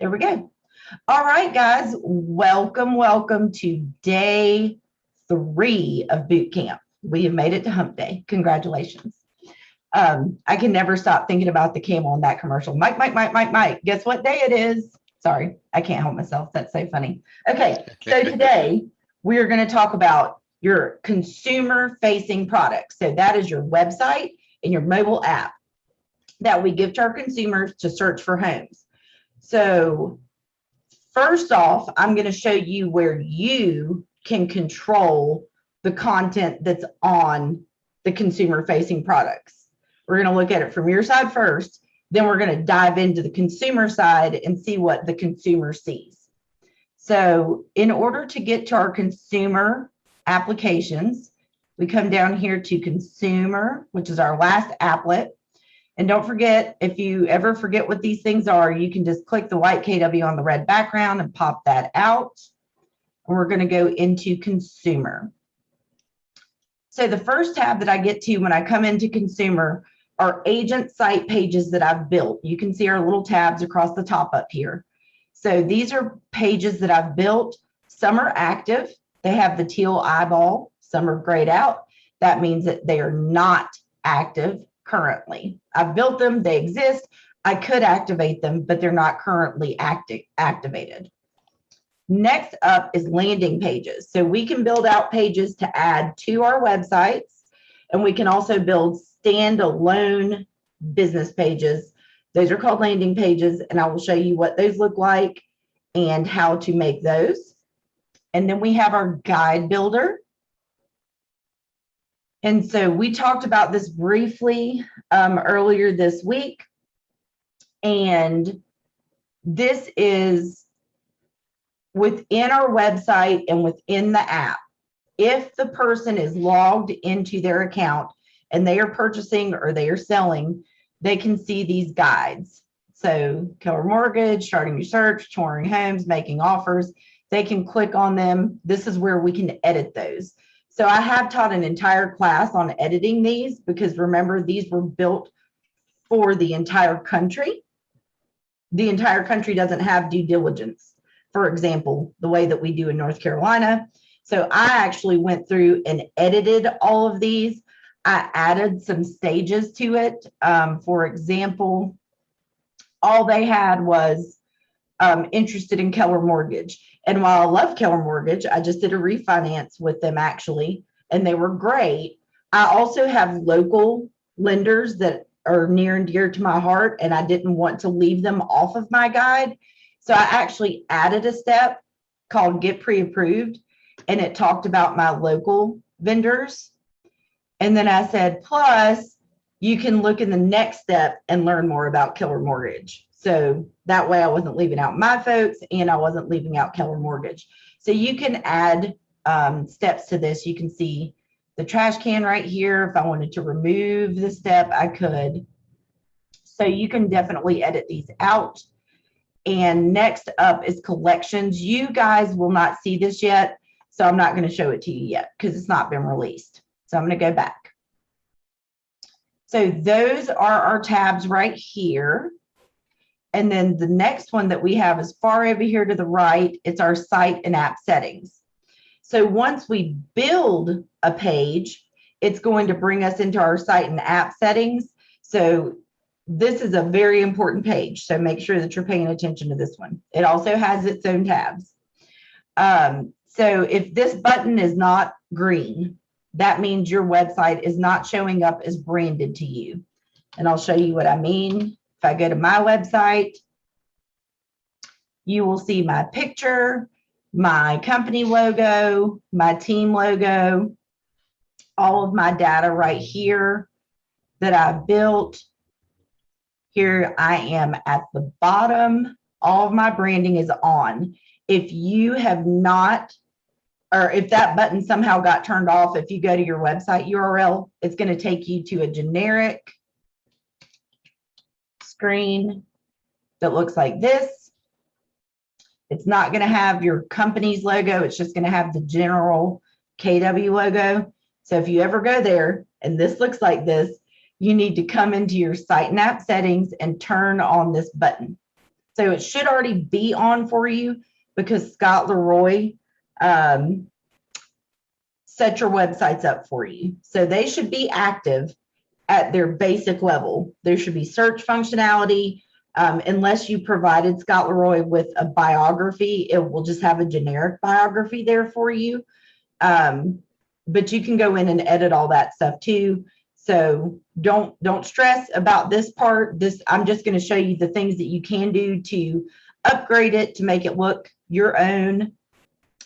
There we go. All right, guys, welcome to day 3 of boot camp. We have made it to hump day. Congratulations. I can never stop thinking about the camel in that commercial. Mike. Guess what day it is? Sorry, I can't help myself. That's so funny. Okay, so today we are going to talk about your consumer-facing products. So that is your website and your mobile app that we give to our consumers to search for homes. So first off, I'm going to show you where you can control the content that's on the consumer-facing products. We're going to look at it from your side first, then we're going to dive into the consumer side and see what the consumer sees. So in order to get to our consumer applications, we come down here to consumer, which is our last applet. And don't forget, if you ever forget what these things are, you can just click the white KW on the red background and pop that out. And we're going to go into consumer. So the first tab that I get to when I come into consumer are agent site pages that I've built. You can see our little tabs across the top up here. So these are pages that I've built. Some are active. They have the teal eyeball. Some are grayed out. That means that they are not active currently. I've built them. They exist. I could activate them, but they're not currently activated. Next up is landing pages. So we can build out pages to add to our websites, and we can also build standalone business pages. Those are called landing pages, and I will show you what those look like and how to make those. And then we have our guide builder. And so we talked about this briefly earlier this week. And this is within our website and within the app. If the person is logged into their account and they are purchasing or they are selling, they can see these guides. So Keller Mortgage, starting your search, touring homes, making offers. They can click on them. This is where we can edit those. So I have taught an entire class on editing these because remember, these were built for the entire country. The entire country doesn't have due diligence, for example, the way that we do in North Carolina. So I actually went through and edited all of these. I added some stages to it. For example, all they had was interested in Keller Mortgage. And while I love Keller Mortgage, I just did a refinance with them actually, and they were great. I also have local lenders that are near and dear to my heart, and I didn't want to leave them off of my guide. So I actually added a step called Get Pre-Approved, and it talked about my local vendors. And then I said, plus, you can look in the next step and learn more about Keller Mortgage. So that way I wasn't leaving out my folks and I wasn't leaving out Keller Mortgage. So you can add steps to this. You can see the trash can right here. If I wanted to remove the step, I could. So you can definitely edit these out. And next up is collections. You guys will not see this yet, so I'm not going to show it to you yet because it's not been released. So I'm going to go back. So those are our tabs right here. And then the next one that we have is far over here to the right. It's our site and app settings. So once we build a page, it's going to bring us into our site and app settings. So this is a very important page. So make sure that you're paying attention to this one. It also has its own tabs. So if this button is not green, that means your website is not showing up as branded to you. And I'll show you what I mean. If I go to my website, you will see my picture, my company logo, my team logo, all of my data right here that I've built. Here I am at the bottom. All of my branding is on. If you have not, or if that button somehow got turned off, if you go to your website URL, it's going to take you to a generic screen that looks like this. It's not going to have your company's logo. It's just going to have the general KW logo. So if you ever go there and this looks like this, you need to come into your site and app settings and turn on this button. So it should already be on for you because Scott Leroy set your websites up for you. So they should be active at their basic level. There should be search functionality. Unless you provided Scott Leroy with a biography, it will just have a generic biography there for you. But you can go in and edit all that stuff too. So don't stress about this part. I'm just going to show you the things that you can do to upgrade it, to make it look your own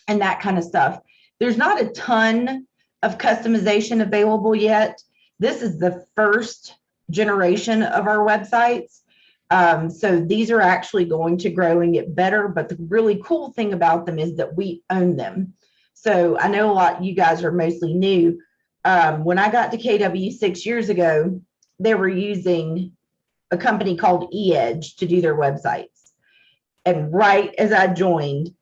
and that kind of stuff. There's not a ton of customization available yet. This is the first generation of our websites. So these are actually going to grow and get better, but the really cool thing about them is that we own them. So I know a lot of you guys are mostly new. When I got to KW 6 years ago, they were using a company called eEdge to do their websites. And right as I joined,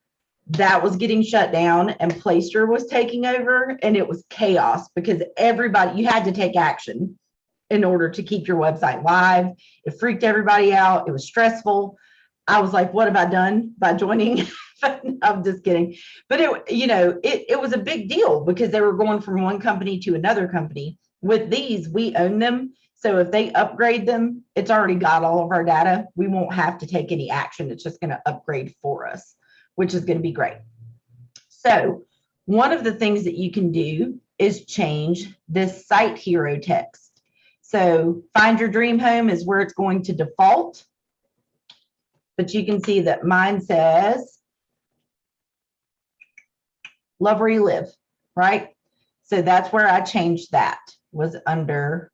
that was getting shut down and Playster was taking over, and it was chaos because everybody, you had to take action in order to keep your website live. It freaked everybody out. It was stressful. I was like, what have I done by joining? I'm just kidding. But it was a big deal because they were going from one company to another company. With these, we own them. So if they upgrade them, it's already got all of our data. We won't have to take any action. It's just going to upgrade for us, which is going to be great. So one of the things that you can do is change this site hero text. So find your dream home is where it's going to default. But you can see that mine says, love where you live, right? So that's where I changed that, was under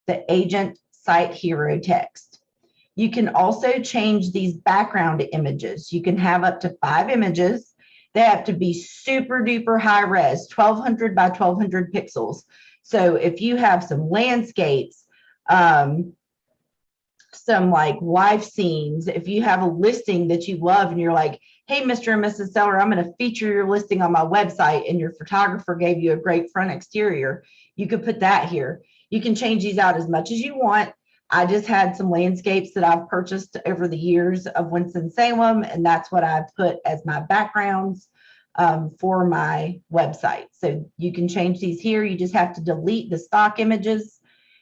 the agent site hero text. You can also change these background images. You can have up to 5 images. They have to be super duper high res, 1200 by 1200 pixels. So if you have some landscapes, some like life scenes, if you have a listing that you love and you're like, hey, Mr. and Mrs. Seller, I'm going to feature your listing on my website, and your photographer gave you a great front exterior, you could put that here. You can change these out as much as you want. I just had some landscapes that I've purchased over the years of Winston-Salem, and that's what I've put as my backgrounds for my website. So you can change these here. You just have to delete the stock images.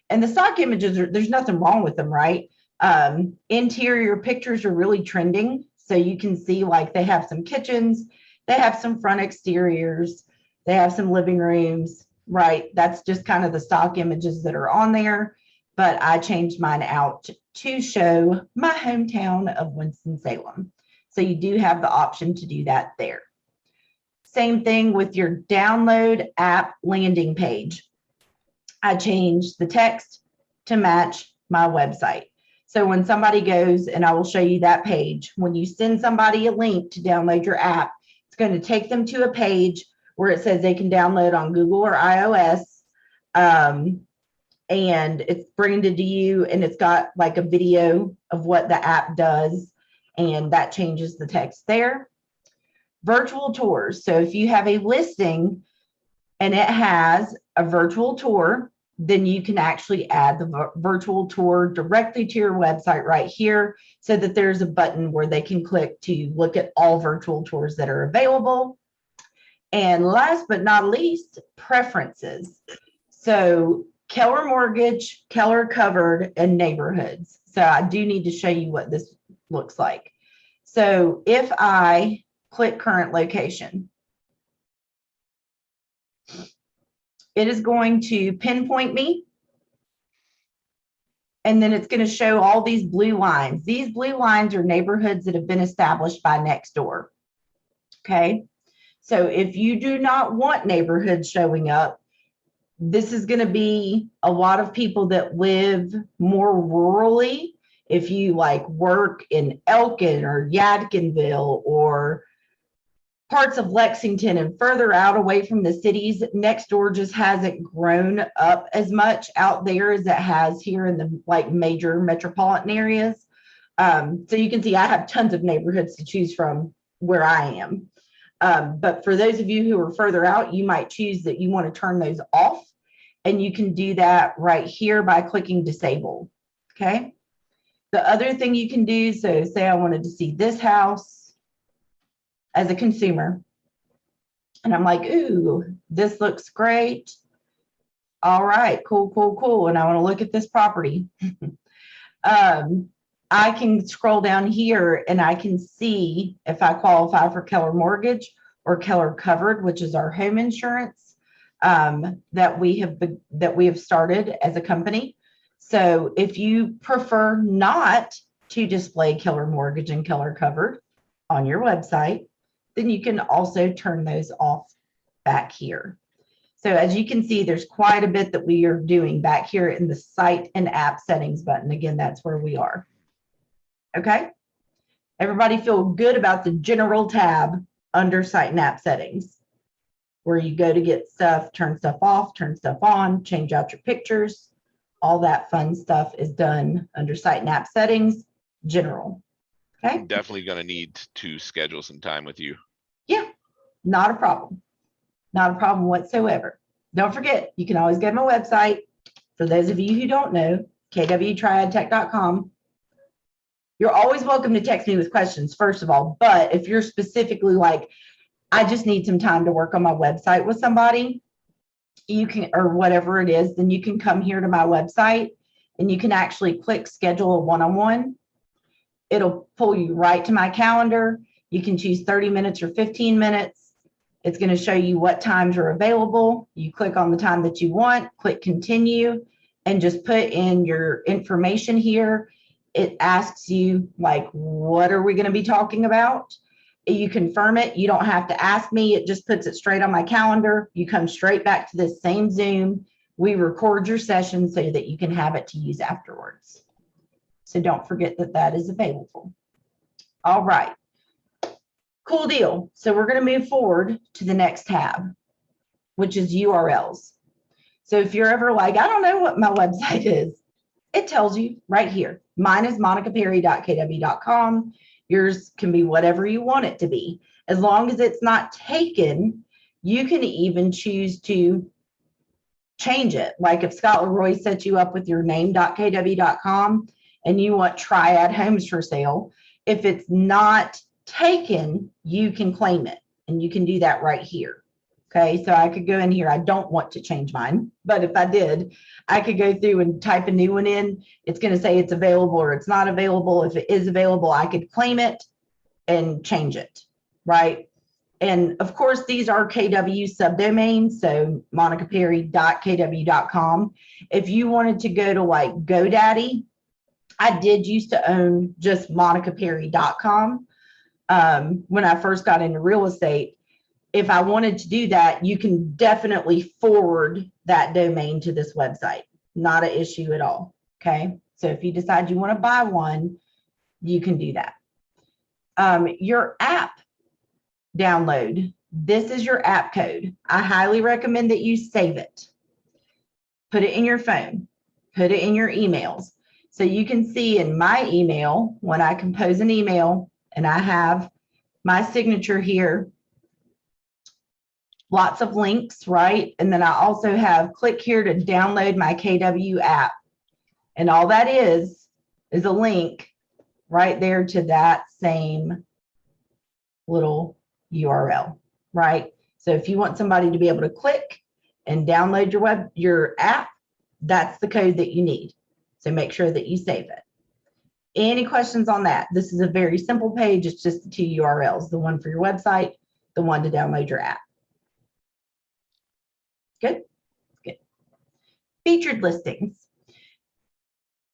And the stock images, there's nothing wrong with them, right? Interior pictures are really trending. So you can see like they have some kitchens, they have some front exteriors, they have some living rooms, right? That's just kind of the stock images that are on there. But I changed mine out to show my hometown of Winston-Salem. So you do have the option to do that there. Same thing with your download app landing page. I changed the text to match my website. So when somebody goes, and I will show you that page, when you send somebody a link to download your app, it's going to take them to a page where it says they can download on Google or iOS. And it's bringing it to you, and it's got like a video of what the app does, and that changes the text there. Virtual tours. So if you have a listing and it has a virtual tour, then you can actually add the virtual tour directly to your website right here, so that there's a button where they can click to look at all virtual tours that are available. And last but not least, preferences. So Keller Mortgage, Keller Covered, and Neighborhoods. So I do need to show you what this looks like. So if I click current location, it is going to pinpoint me, and then it's going to show all these blue lines. These blue lines are neighborhoods that have been established by Nextdoor. Okay, so if you do not want neighborhoods showing up, this is going to be a lot of people that live more rurally. If you like work in Elkin or Yadkinville or parts of Lexington and further out away from the cities, Nextdoor just hasn't grown up as much out there as it has here in the like major metropolitan areas. So you can see I have tons of neighborhoods to choose from where I am. But for those of you who are further out, you might choose that you want to turn those off, and you can do that right here by clicking disable. Okay. The other thing you can do, so say I wanted to see this house as a consumer, and I'm like, ooh, this looks great. All right, cool. And I want to look at this property. I can scroll down here and I can see if I qualify for Keller Mortgage or Keller Covered, which is our home insurance that we have started as a company. So if you prefer not to display Keller Mortgage and Keller Covered on your website, then you can also turn those off back here. So as you can see, there's quite a bit that we are doing back here in the site and app settings button. Again, that's where we are. Okay. Everybody feel good about the general tab under site and app settings, where you go to get stuff, turn stuff off, turn stuff on, change out your pictures. All that fun stuff is done under site and app settings, general. Okay. I'm definitely going to need to schedule some time with you. Yeah, not a problem. Not a problem whatsoever. Don't forget, you can always go to my website. For those of you who don't know, kwtriadtech.com. You're always welcome to text me with questions, first of all. But if you're specifically like, I just need some time to work on my website with somebody, you can, or whatever it is, then you can come here to my website and you can actually click schedule a one-on-one. It'll pull you right to my calendar. You can choose 30 minutes or 15 minutes. It's going to show you what times are available. You click on the time that you want, click continue, and just put in your information here. It asks you, like, what are we going to be talking about? You confirm it. You don't have to ask me. It just puts it straight on my calendar. You come straight back to this same Zoom. We record your session so that you can have it to use afterwards. So don't forget that that is available. All right. Cool deal. So we're going to move forward to the next tab, which is URLs. So if you're ever like, I don't know what my website is, it tells you right here. Mine is monicaperry.kw.com. Yours can be whatever you want it to be. As long as it's not taken, you can even choose to change it. Like if Scott Leroy set you up with your name.kw.com and you want Triad Homes for sale, if it's not taken, you can claim it, and you can do that right here. Okay, so I could go in here. I don't want to change mine, but if I did, I could go through and type a new one in. It's going to say it's available or it's not available. If it is available, I could claim it and change it, right? And of course, these are KW subdomains, so monicaperry.kw.com. If you wanted to go to like GoDaddy, I did used to own just monicaperry.com when I first got into real estate. If I wanted to do that, you can definitely forward that domain to this website. Not an issue at all. Okay. So if you decide you want to buy one, you can do that. Your app download. This is your app code. I highly recommend that you save it. Put it in your phone. Put it in your emails. So you can see in my email, when I compose an email and I have my signature here, lots of links, right? And then I also have click here to download my KW app. And all that is a link right there to that same little URL, right? So if you want somebody to be able to click and download your app, that's the code that you need. So make sure that you save it. Any questions on that? This is a very simple page. It's just the two URLs, the one for your website, the one to download your app. Good, good. Featured listings.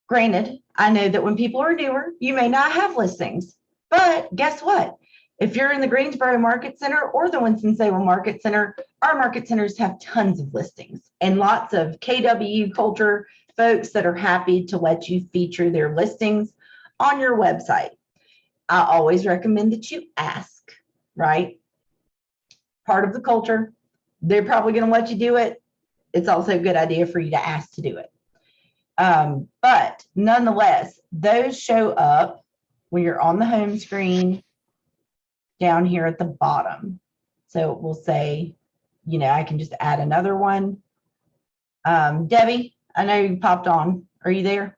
Granted, I know that when people are newer, you may not have listings, but guess what? If you're in the Greensboro Market Center or the Winston-Salem Market Center, our market centers have tons of listings and lots of KW culture folks that are happy to let you feature their listings on your website. I always recommend that you ask, right? Part of the culture. They're probably going to let you do it. It's also a good idea for you to ask to do it. But nonetheless, those show up when you're on the home screen down here at the bottom. So we'll say, you know, I can just add another one. Debbie, I know you popped on. Are you there?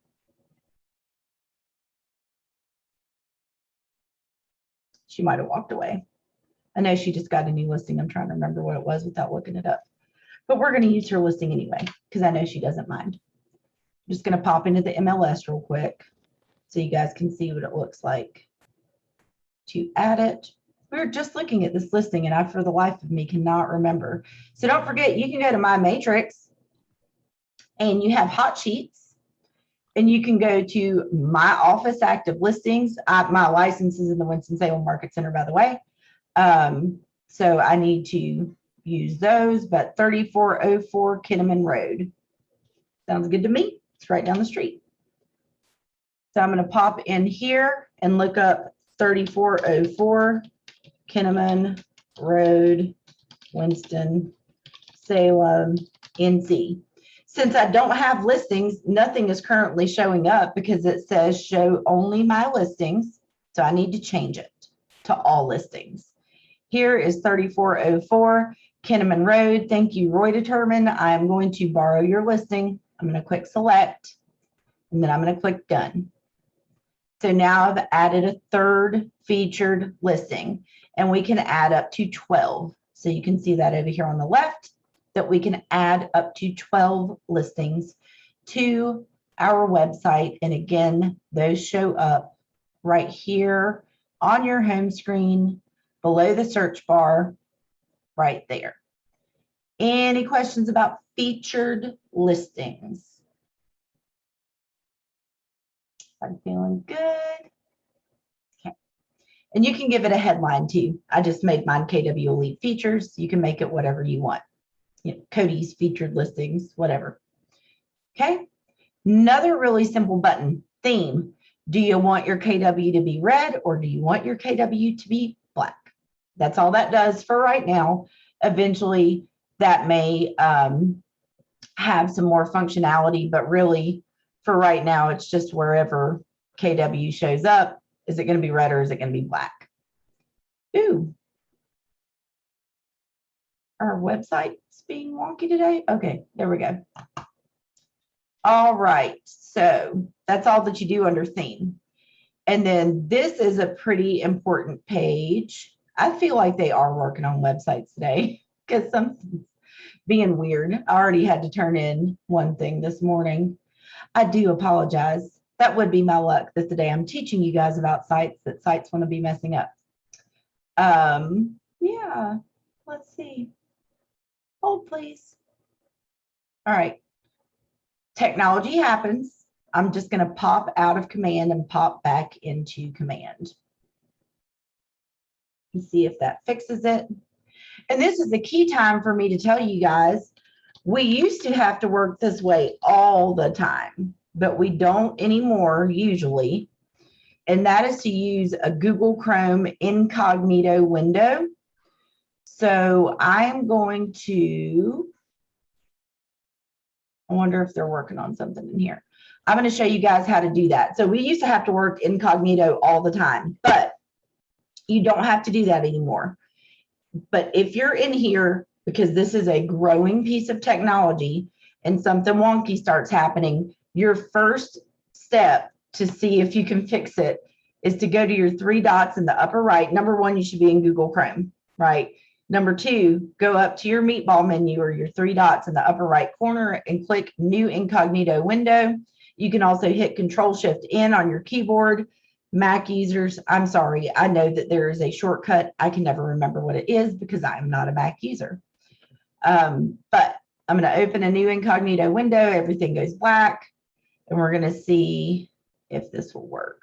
She might have walked away. I know she just got a new listing. I'm trying to remember what it was without looking it up. But we're going to use her listing anyway, because I know she doesn't mind. I'm just going to pop into the MLS real quick so you guys can see what it looks like to add it. We were just looking at this listing and I, for the life of me, cannot remember. So don't forget, you can go to My Matrix and you have hot sheets and you can go to My Office Active Listings. My license is in the Winston-Salem Market Center, by the way. So I need to use those, but 3404 Kinnaman Road. Sounds good to me. It's right down the street. So I'm going to pop in here and look up 3404 Kinnaman Road, Winston-Salem, NC. Since I don't have listings, nothing is currently showing up because it says show only my listings. So I need to change it to all listings. Here is 3404 Kinnaman Road. Thank you, Roy Determine. I'm going to borrow your listing. I'm going to click select and then I'm going to click done. So now I've added a third featured listing and we can add up to 12. So you can see that over here on the left that we can add up to 12 listings to our website. And again, those show up right here on your home screen below the search bar right there. Any questions about featured listings? I'm feeling good. Okay. And you can give it a headline too. I just made mine KW Elite Features. You can make it whatever you want. You know, Cody's featured listings, whatever. Okay. Another really simple button, theme. Do you want your KW to be red or do you want your KW to be black? That's all that does for right now. Eventually that may have some more functionality, but really for right now, it's just wherever KW shows up. Is it going to be red or is it going to be black? Ooh. Our website's being wonky today. Okay, there we go. All right, so that's all that you do under theme. And then this is a pretty important page. I feel like they are working on websites today because something's being weird. I already had to turn in one thing this morning. I do apologize. That would be my luck that today I'm teaching you guys about sites that sites want to be messing up. Yeah, let's see. Hold, please. All right. Technology happens. I'm just going to pop out of command and pop back into command. And see if that fixes it. And this is the key time for me to tell you guys, we used to have to work this way all the time, but we don't anymore usually. And that is to use a Google Chrome Incognito window. So I'm going to, I wonder if they're working on something in here. I'm going to show you guys how to do that. So we used to have to work incognito all the time, but you don't have to do that anymore. But if you're in here, because this is a growing piece of technology and something wonky starts happening, your first step to see if you can fix it is to go to your three dots in the upper right. Number one, you should be in Google Chrome, right? Number two, go up to your meatball menu or your three dots in the upper right corner and click New Incognito Window. You can also hit Control-Shift-N on your keyboard. Mac users, I'm sorry, I know that there is a shortcut. I can never remember what it is because I'm not a Mac user. But I'm going to open a new incognito window. Everything goes black, and we're going to see if this will work.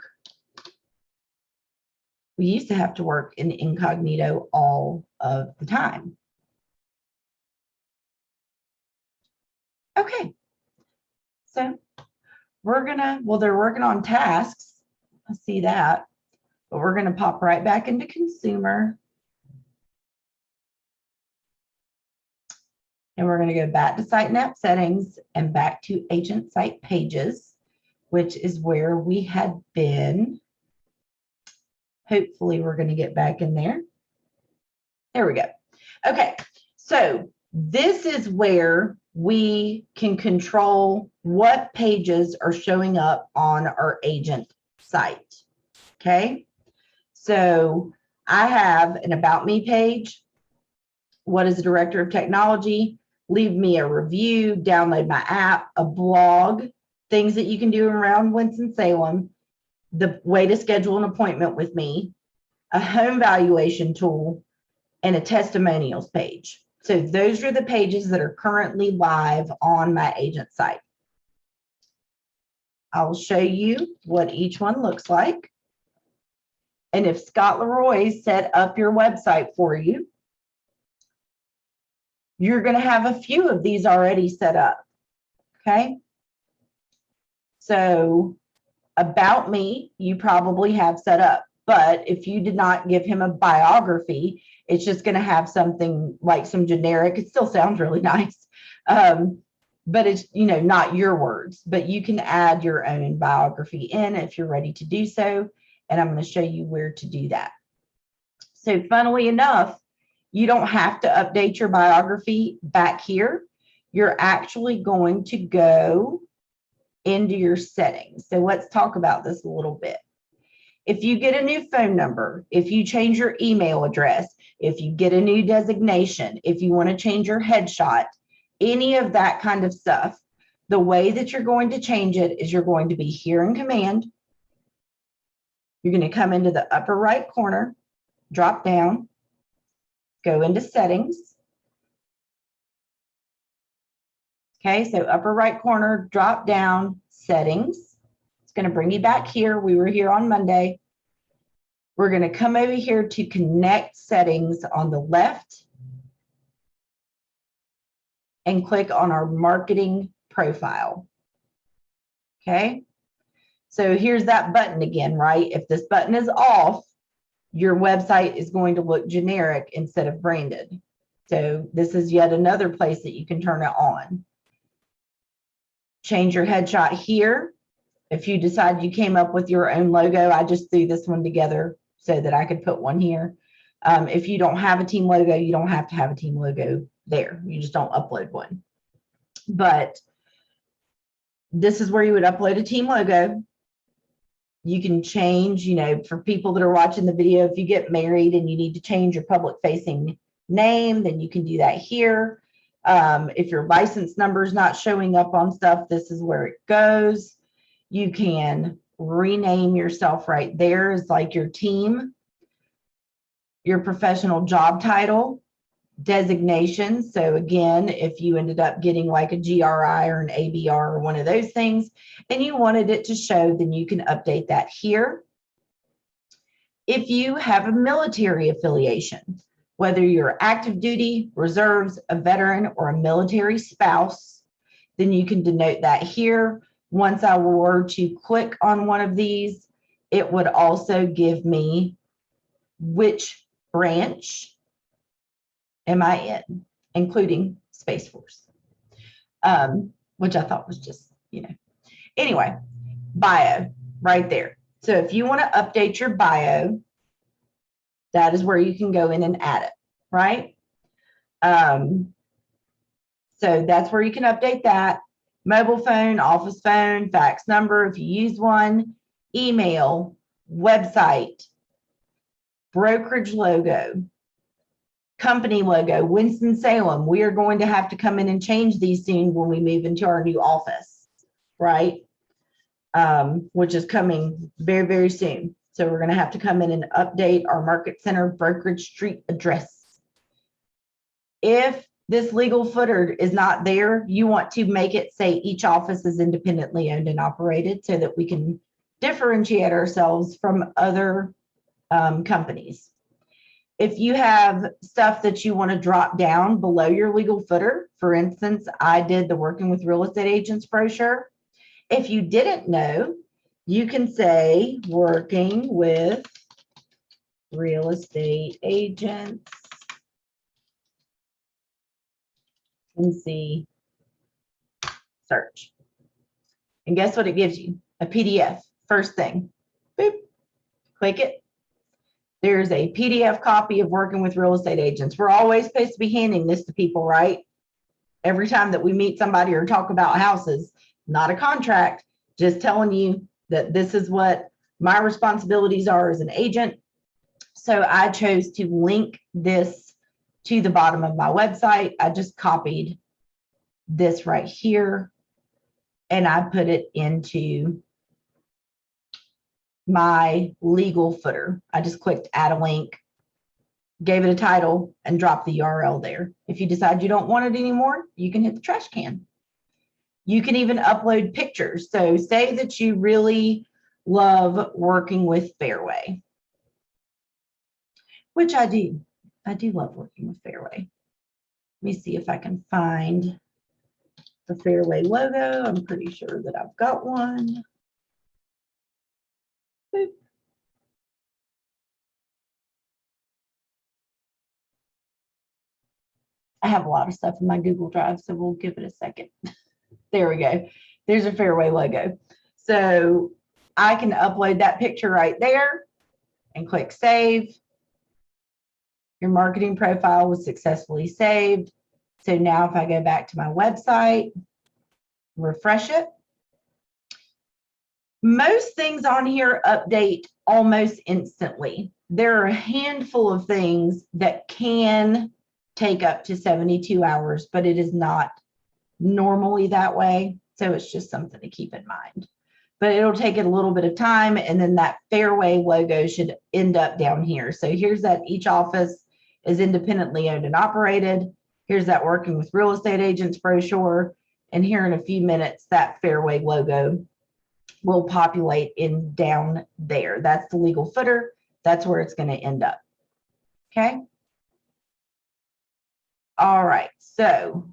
We used to have to work in incognito all of the time. Okay, so we're gonna, well, they're working on tasks. I see that, but we're gonna pop right back into consumer. And we're gonna go back to site and app settings and back to agent site pages, which is where we had been. Hopefully we're going to get back in there. There we go. Okay, so this is where we can control what pages are showing up on our agent site. Okay, so I have an About Me page. What is a director of technology? Leave me a review, download my app, a blog, things that you can do around Winston-Salem, the way to schedule an appointment with me, a home valuation tool, and a testimonials page. So those are the pages that are currently live on my agent site. I'll show you what each one looks like. And if Scott Leroy set up your website for you, you're going to have a few of these already set up. Okay. So About Me, you probably have set up. But if you did not give him a biography, it's just going to have something like some generic. It still sounds really nice. But it's, not your words, but you can add your own biography in if you're ready to do so. And I'm going to show you where to do that. So funnily enough, you don't have to update your biography back here. You're actually going to go into your settings. So let's talk about this a little bit. If you get a new phone number, if you change your email address, if you get a new designation, if you want to change your headshot, any of that kind of stuff, the way that you're going to change it is you're going to be here in command. You're going to come into the upper right corner, drop down, go into settings. Okay, so upper right corner, drop down, settings. It's going to bring you back here. We were here on Monday. We're going to come over here to connect settings on the left and click on our marketing profile. Okay, so here's that button again, right? If this button is off, your website is going to look generic instead of branded. So this is yet another place that you can turn it on. Change your headshot here. If you decide you came up with your own logo, I just threw this one together so that I could put one here. If you don't have a team logo, you don't have to have a team logo there. You just don't upload one. But this is where you would upload a team logo. You can change, for people that are watching the video, if you get married and you need to change your public facing name, then you can do that here. If your license number is not showing up on stuff, this is where it goes. You can rename yourself right there as like your team, your professional job title, designations. So again, if you ended up getting like a GRI or an ABR or one of those things, and you wanted it to show, then you can update that here. If you have a military affiliation, whether you're active duty, reserves, a veteran, or a military spouse, then you can denote that here. Once I were to click on one of these, it would also give me which branch am I in, including Space Force, which I thought was just, Anyway, bio right there. So if you want to update your bio, that is where you can go in and add it, right? So that's where you can update that. Mobile phone, office phone, fax number, if you use one, email, website, brokerage logo, company logo, Winston-Salem. We are going to have to come in and change these soon when we move into our new office, right? Which is coming very, very soon. So we're going to have to come in and update our Market Center brokerage street address. If this legal footer is not there, you want to make it say each office is independently owned and operated so that we can differentiate ourselves from other companies. If you have stuff that you want to drop down below your legal footer, for instance, I did the Working with Real Estate Agents brochure. If you didn't know, you can say Working with Real Estate Agents and see search. And guess what it gives you? A PDF. First thing. Boop. Click it. There's a PDF copy of Working with Real Estate Agents. We're always supposed to be handing this to people, right? Every time that we meet somebody or talk about houses, not a contract, just telling you that this is what my responsibilities are as an agent. So I chose to link this to the bottom of my website. I just copied this right here and I put it into my legal footer. I just clicked add a link, gave it a title, and dropped the URL there. If you decide you don't want it anymore, you can hit the trash can. You can even upload pictures. So say that you really love working with Fairway, which I do. I do love working with Fairway. Let me see if I can find the Fairway logo. I'm pretty sure that I've got one. Boop. I have a lot of stuff in my Google Drive, so we'll give it a second. There we go. There's a Fairway logo. So I can upload that picture right there and click save. Your marketing profile was successfully saved. So now if I go back to my website, refresh it, most things on here update almost instantly. There are a handful of things that can take up to 72 hours, but it is not normally that way. So it's just something to keep in mind. But it'll take it a little bit of time, and then that Fairway logo should end up down here. So here's that each office is independently owned and operated. Here's that working with real estate agents brochure. And here in a few minutes, that Fairway logo will populate in down there. That's the legal footer. That's where it's going to end up. Okay. All right. So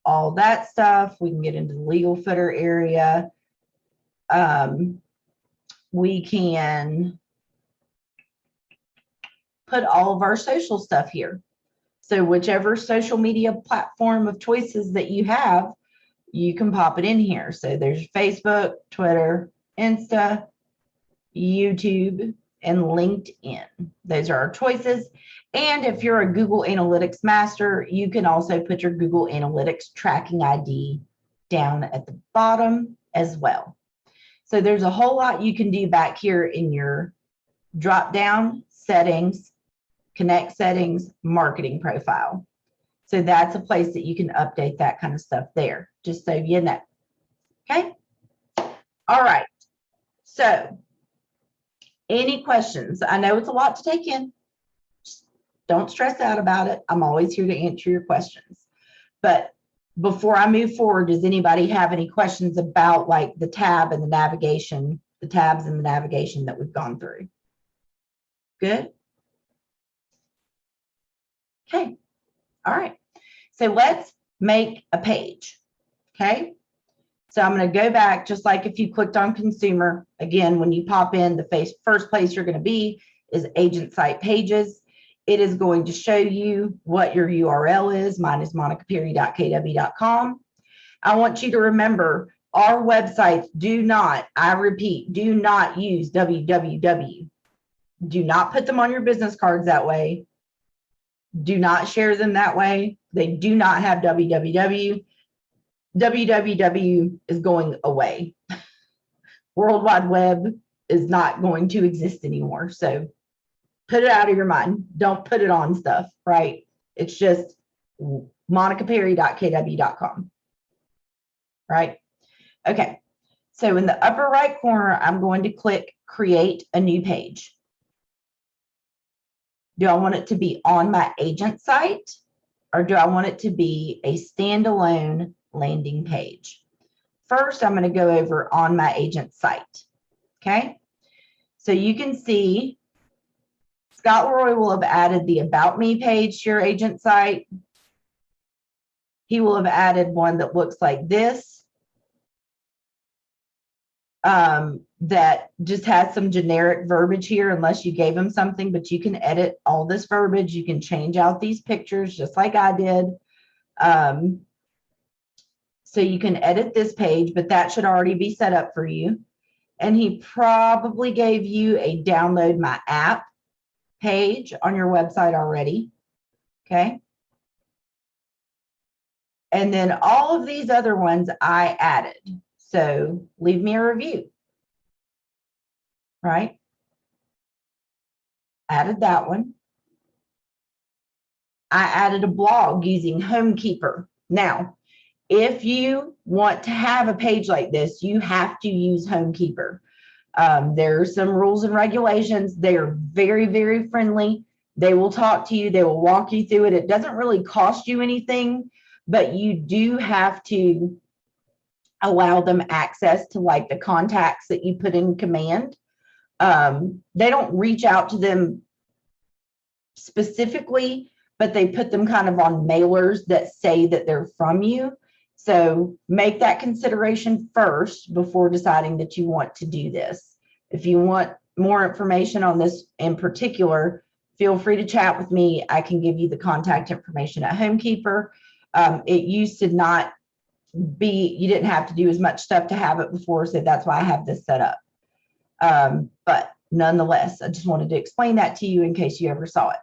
all that stuff, we can get into the legal footer area. We can put all of our social stuff here. So whichever social media platform of choices that you have, you can pop it in here. So there's Facebook, Twitter, Insta, YouTube, and LinkedIn. Those are our choices. And if you're a Google Analytics master, you can also put your Google Analytics tracking ID down at the bottom as well. So there's a whole lot you can do back here in your drop down settings, connect settings, marketing profile. So that's a place that you can update that kind of stuff there, just so you know. Okay. All right. So any questions? I know it's a lot to take in. Just don't stress out about it. I'm always here to answer your questions. But before I move forward, does anybody have any questions about like the tab and the navigation, the tabs and the navigation that we've gone through? Good. Okay. All right. So let's make a page. Okay. So I'm going to go back, just like if you clicked on consumer, again, when you pop in, the first place you're going to be is agent site pages. It is going to show you what your URL is. Mine is monicaperry.kw.com. I want you to remember our websites do not, I repeat, do not use www. Do not put them on your business cards that way. Do not share them that way. They do not have www. www is going away. World Wide Web is not going to exist anymore. So put it out of your mind. Don't put it on stuff, right? It's just monicaperry.kw.com, right? Okay. So in the upper right corner, I'm going to click create a new page. Do I want it to be on my agent site, or do I want it to be a standalone landing page? First, I'm going to go over on my agent site. Okay. So you can see Scott Leroy will have added the About Me page to your agent site. He will have added one that looks like this. That just has some generic verbiage here unless you gave him something, but you can edit all this verbiage. You can change out these pictures just like I did. So you can edit this page, but that should already be set up for you. And he probably gave you a download my app page on your website already. Okay. And then all of these other ones I added. So leave me a review. Right? added that one. I added a blog using HomeKeeper. Now, if you want to have a page like this, you have to use HomeKeeper. There are some rules and regulations. They are very, very friendly. They will talk to you. They will walk you through it. It doesn't really cost you anything, but you do have to allow them access to like the contacts that you put in command. They don't reach out to them specifically, but they put them kind of on mailers that say that they're from you. So make that consideration first before deciding that you want to do this. If you want more information on this in particular, feel free to chat with me. I can give you the contact information at HomeKeeper. It used to not be, you didn't have to do as much stuff to have it before, so that's why I have this set up. But nonetheless, I just wanted to explain that to you in case you ever saw it.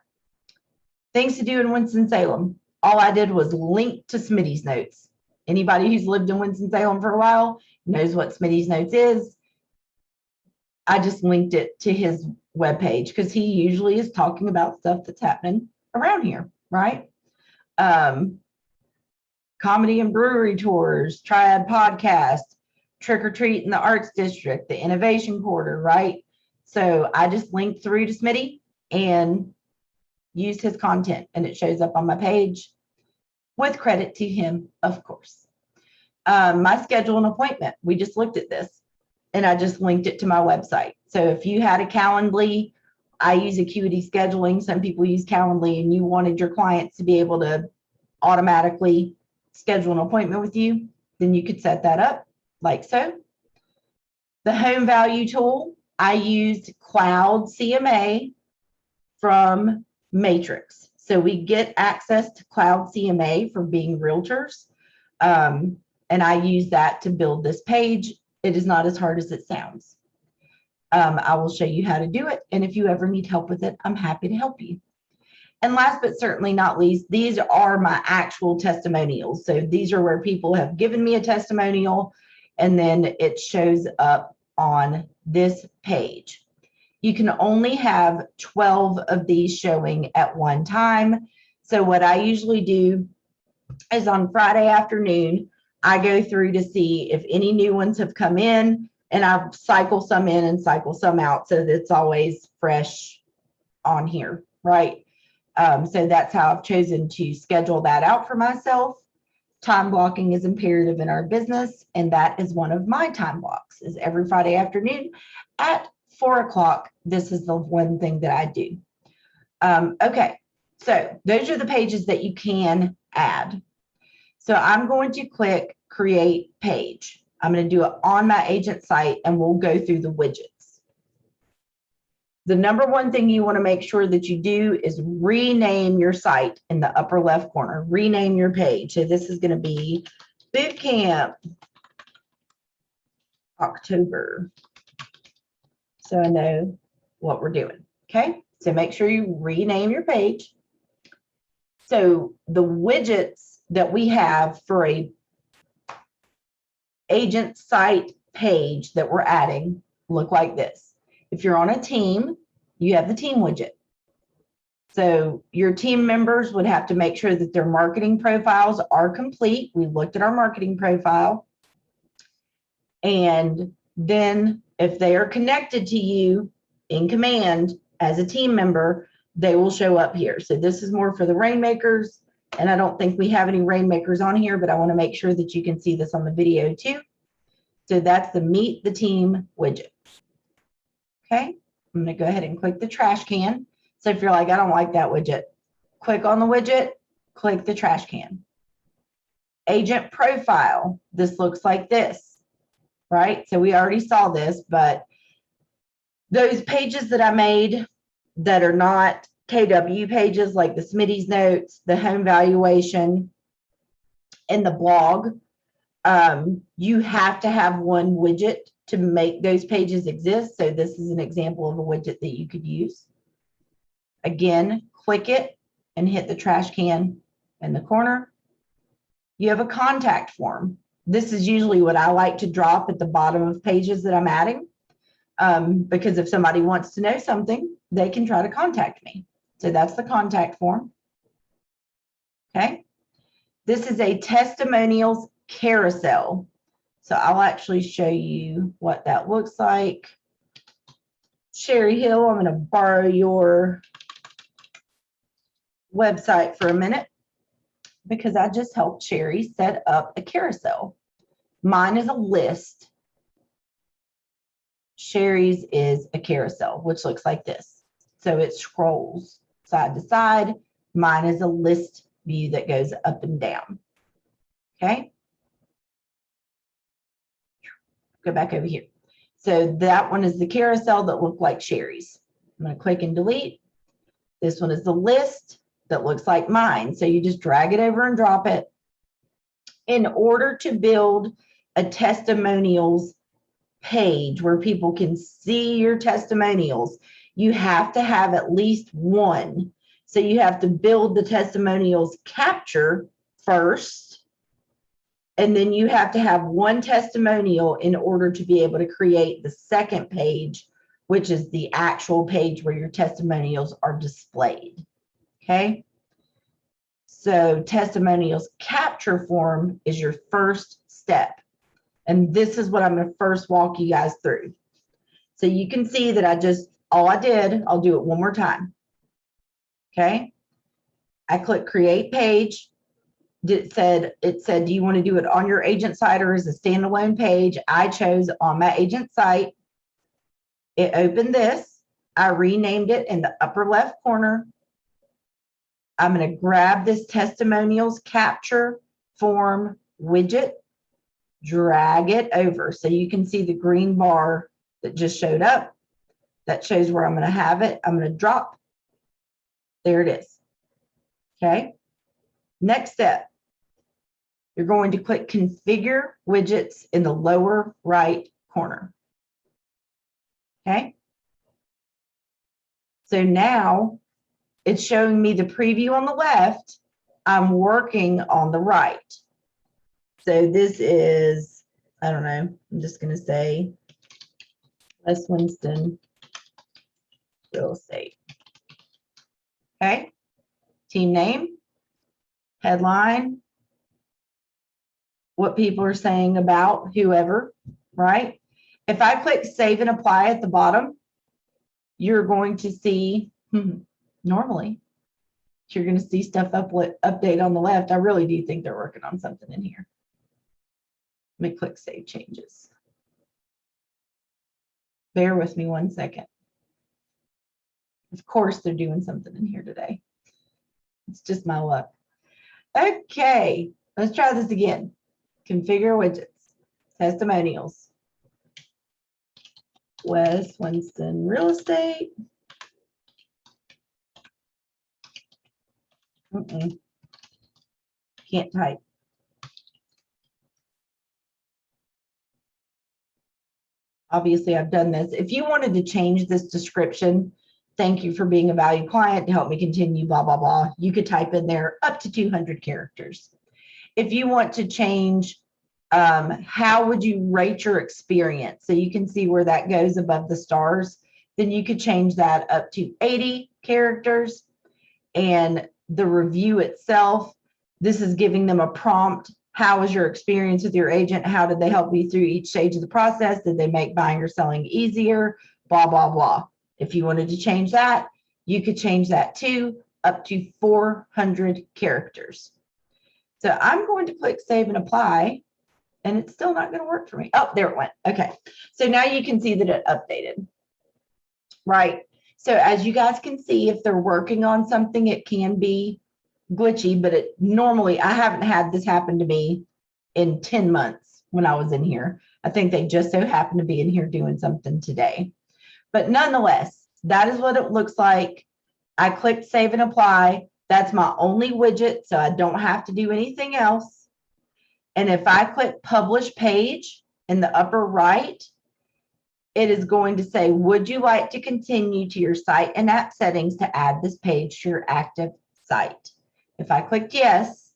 Things to do in Winston-Salem. All I did was link to Smitty's notes. Anybody who's lived in Winston-Salem for a while knows what Smitty's notes is. I just linked it to his webpage because he usually is talking about stuff that's happening around here, right? Comedy and brewery tours, Triad podcast, trick or treat in the Arts District, the Innovation Quarter, right? So I just linked through to Smitty and used his content, and it shows up on my page with credit to him, of course. My schedule and appointment, we just looked at this and I just linked it to my website. So if you had a Calendly, I use Acuity Scheduling. Some people use Calendly, and you wanted your clients to be able to automatically schedule an appointment with you, then you could set that up like so. The home value tool, I used Cloud CMA from Matrix. So we get access to Cloud CMA for being realtors. And I use that to build this page. It is not as hard as it sounds. I will show you how to do it. And if you ever need help with it, I'm happy to help you. And last but certainly not least, these are my actual testimonials. So these are where people have given me a testimonial, and then it shows up on this page. You can only have 12 of these showing at one time. So what I usually do is on Friday afternoon, I go through to see if any new ones have come in, and I cycle some in and cycle some out so that it's always fresh on here, right? So that's how I've chosen to schedule that out for myself. Time blocking is imperative in our business, and that is one of my time blocks, is every Friday afternoon at 4 o'clock. This is the one thing that I do. Okay, so those are the pages that you can add. So I'm going to click Create Page. I'm going to do it on my agent site, and we'll go through the widgets. The number one thing you want to make sure that you do is rename your site in the upper left corner. Rename your page. So this is going to be Bootcamp October. So I know what we're doing. Okay. So make sure you rename your page. So the widgets that we have for a agent site page that we're adding look like this. If you're on a team, you have the team widget. So your team members would have to make sure that their marketing profiles are complete. We looked at our marketing profile. And then if they are connected to you in command as a team member, they will show up here. So this is more for the rainmakers. And I don't think we have any rainmakers on here, but I want to make sure that you can see this on the video too. So that's the Meet the Team widget. Okay, I'm going to go ahead and click the trash can. So if you're like, I don't like that widget, click on the widget, click the trash can. Agent profile, this looks like this, right? So we already saw this, but those pages that I made that are not KW pages, like the Smitty's notes, the home valuation, and the blog, you have to have one widget to make those pages exist. So this is an example of a widget that you could use. Again, click it and hit the trash can in the corner. You have a contact form. This is usually what I like to drop at the bottom of pages that I'm adding, because if somebody wants to know something, they can try to contact me. So that's the contact form. Okay. This is a testimonials carousel. So I'll actually show you what that looks like. Sherry Hill, I'm going to borrow your website for a minute because I just helped Sherry set up a carousel. Mine is a list. Sherry's is a carousel, which looks like this. So it scrolls side to side. Mine is a list view that goes up and down. Okay. Go back over here. So that one is the carousel that looked like Sherry's. I'm going to click and delete. This one is the list that looks like mine. So you just drag it over and drop it. In order to build a testimonials page where people can see your testimonials, you have to have at least one. So you have to build the testimonials capture first, and then you have to have one testimonial in order to be able to create the second page, which is the actual page where your testimonials are displayed. Okay. So testimonials capture form is your first step. And this is what I'm going to first walk you guys through. So you can see that I'll do it one more time. Okay. I click create page. It said, do you want to do it on your agent site or as a standalone page? I chose on my agent site. It opened this. I renamed it in the upper left corner. I'm going to grab this testimonials capture form widget, drag it over so you can see the green bar that just showed up. That shows where I'm going to have it. I'm going to drop. There it is. Okay. Next step. You're going to click configure widgets in the lower right corner. Okay. So now it's showing me the preview on the left. I'm working on the right. So this is, I don't know, I'm just going to say West Winston Real Estate. Okay. Team name, headline, what people are saying about whoever, right? If I click save and apply at the bottom, you're going to see, normally, you're going to see stuff update on the left. I really do think they're working on something in here. Let me click save changes. Bear with me one second. Of course, they're doing something in here today. It's just my luck. Okay, let's try this again. Configure widgets, testimonials, West Winston Real Estate. Can't type. Obviously, I've done this. If you wanted to change this description, thank you for being a valued client to help me continue, blah, blah, blah. You could type in there up to 200 characters. If you want to change, how would you rate your experience? So you can see where that goes above the stars. Then you could change that up to 80 characters. And the review itself, this is giving them a prompt. How was your experience with your agent? How did they help you through each stage of the process? Did they make buying or selling easier? Blah, blah, blah. If you wanted to change that, you could change that to up to 400 characters. So I'm going to click save and apply, and it's still not going to work for me. Oh, there it went. Okay. So now you can see that it updated. Right. So as you guys can see, if they're working on something, it can be glitchy, but normally I haven't had this happen to me in 10 months when I was in here. I think they just so happened to be in here doing something today. But nonetheless, that is what it looks like. I clicked save and apply. That's my only widget, so I don't have to do anything else. And if I click publish page in the upper right, it is going to say, would you like to continue to your site and app settings to add this page to your active site? If I clicked yes,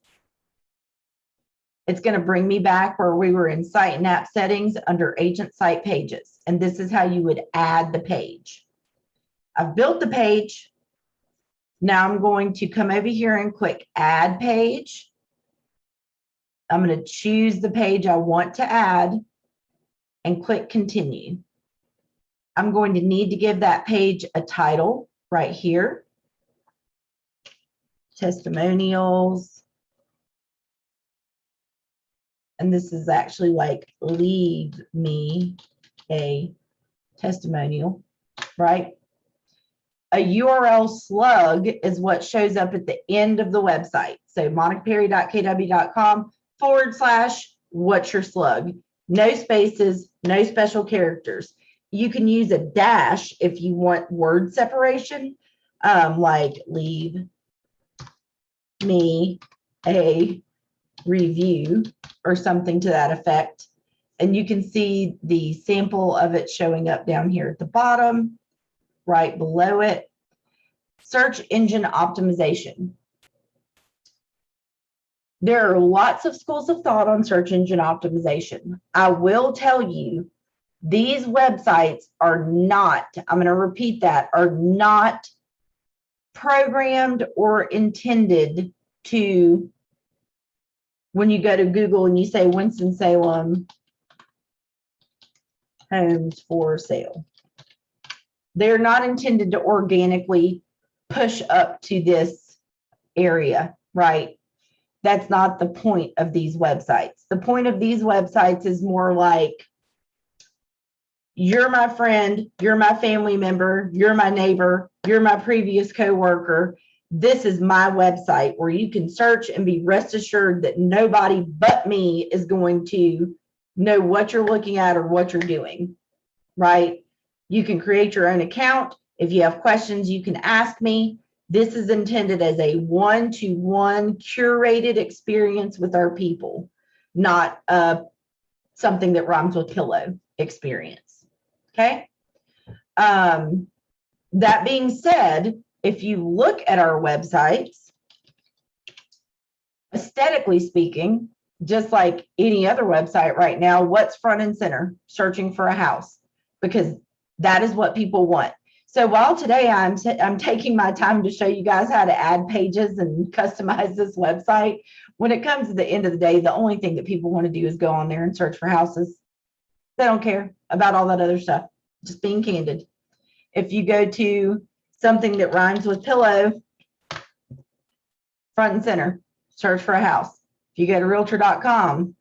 it's going to bring me back where we were in site and app settings under agent site pages. And this is how you would add the page. I've built the page. Now I'm going to come over here and click Add Page. I'm going to choose the page I want to add and click Continue. I'm going to need to give that page a title right here. Testimonials. And this is actually like leave me a testimonial, right? A URL slug is what shows up at the end of the website. So monicaperry.kw.com/what's your slug. No spaces, no special characters. You can use a dash if you want word separation, like leave me a review or something to that effect. And you can see the sample of it showing up down here at the bottom, right below it. Search engine optimization. There are lots of schools of thought on search engine optimization. I will tell you, these websites are not, I'm going to repeat that, are not programmed or intended to, when you go to Google and you say Winston-Salem homes for sale, they're not intended to organically push up to this area, right? That's not the point of these websites. The point of these websites is more like, you're my friend, you're my family member, you're my neighbor, you're my previous coworker. This is my website where you can search and be rest assured that nobody but me is going to know what you're looking at or what you're doing, right? You can create your own account. If you have questions, you can ask me. This is intended as a one-to-one curated experience with our people, not something that rhymes with pillow experience. Okay. That being said, if you look at our websites, aesthetically speaking, just like any other website right now, what's front and center? Searching for a house, because that is what people want. So while today I'm taking my time to show you guys how to add pages and customize this website, when it comes to the end of the day, the only thing that people want to do is go on there and search for houses. They don't care about all that other stuff. Just being candid. If you go to something that rhymes with pillow, front and center, search for a house. If you go to realtor.com,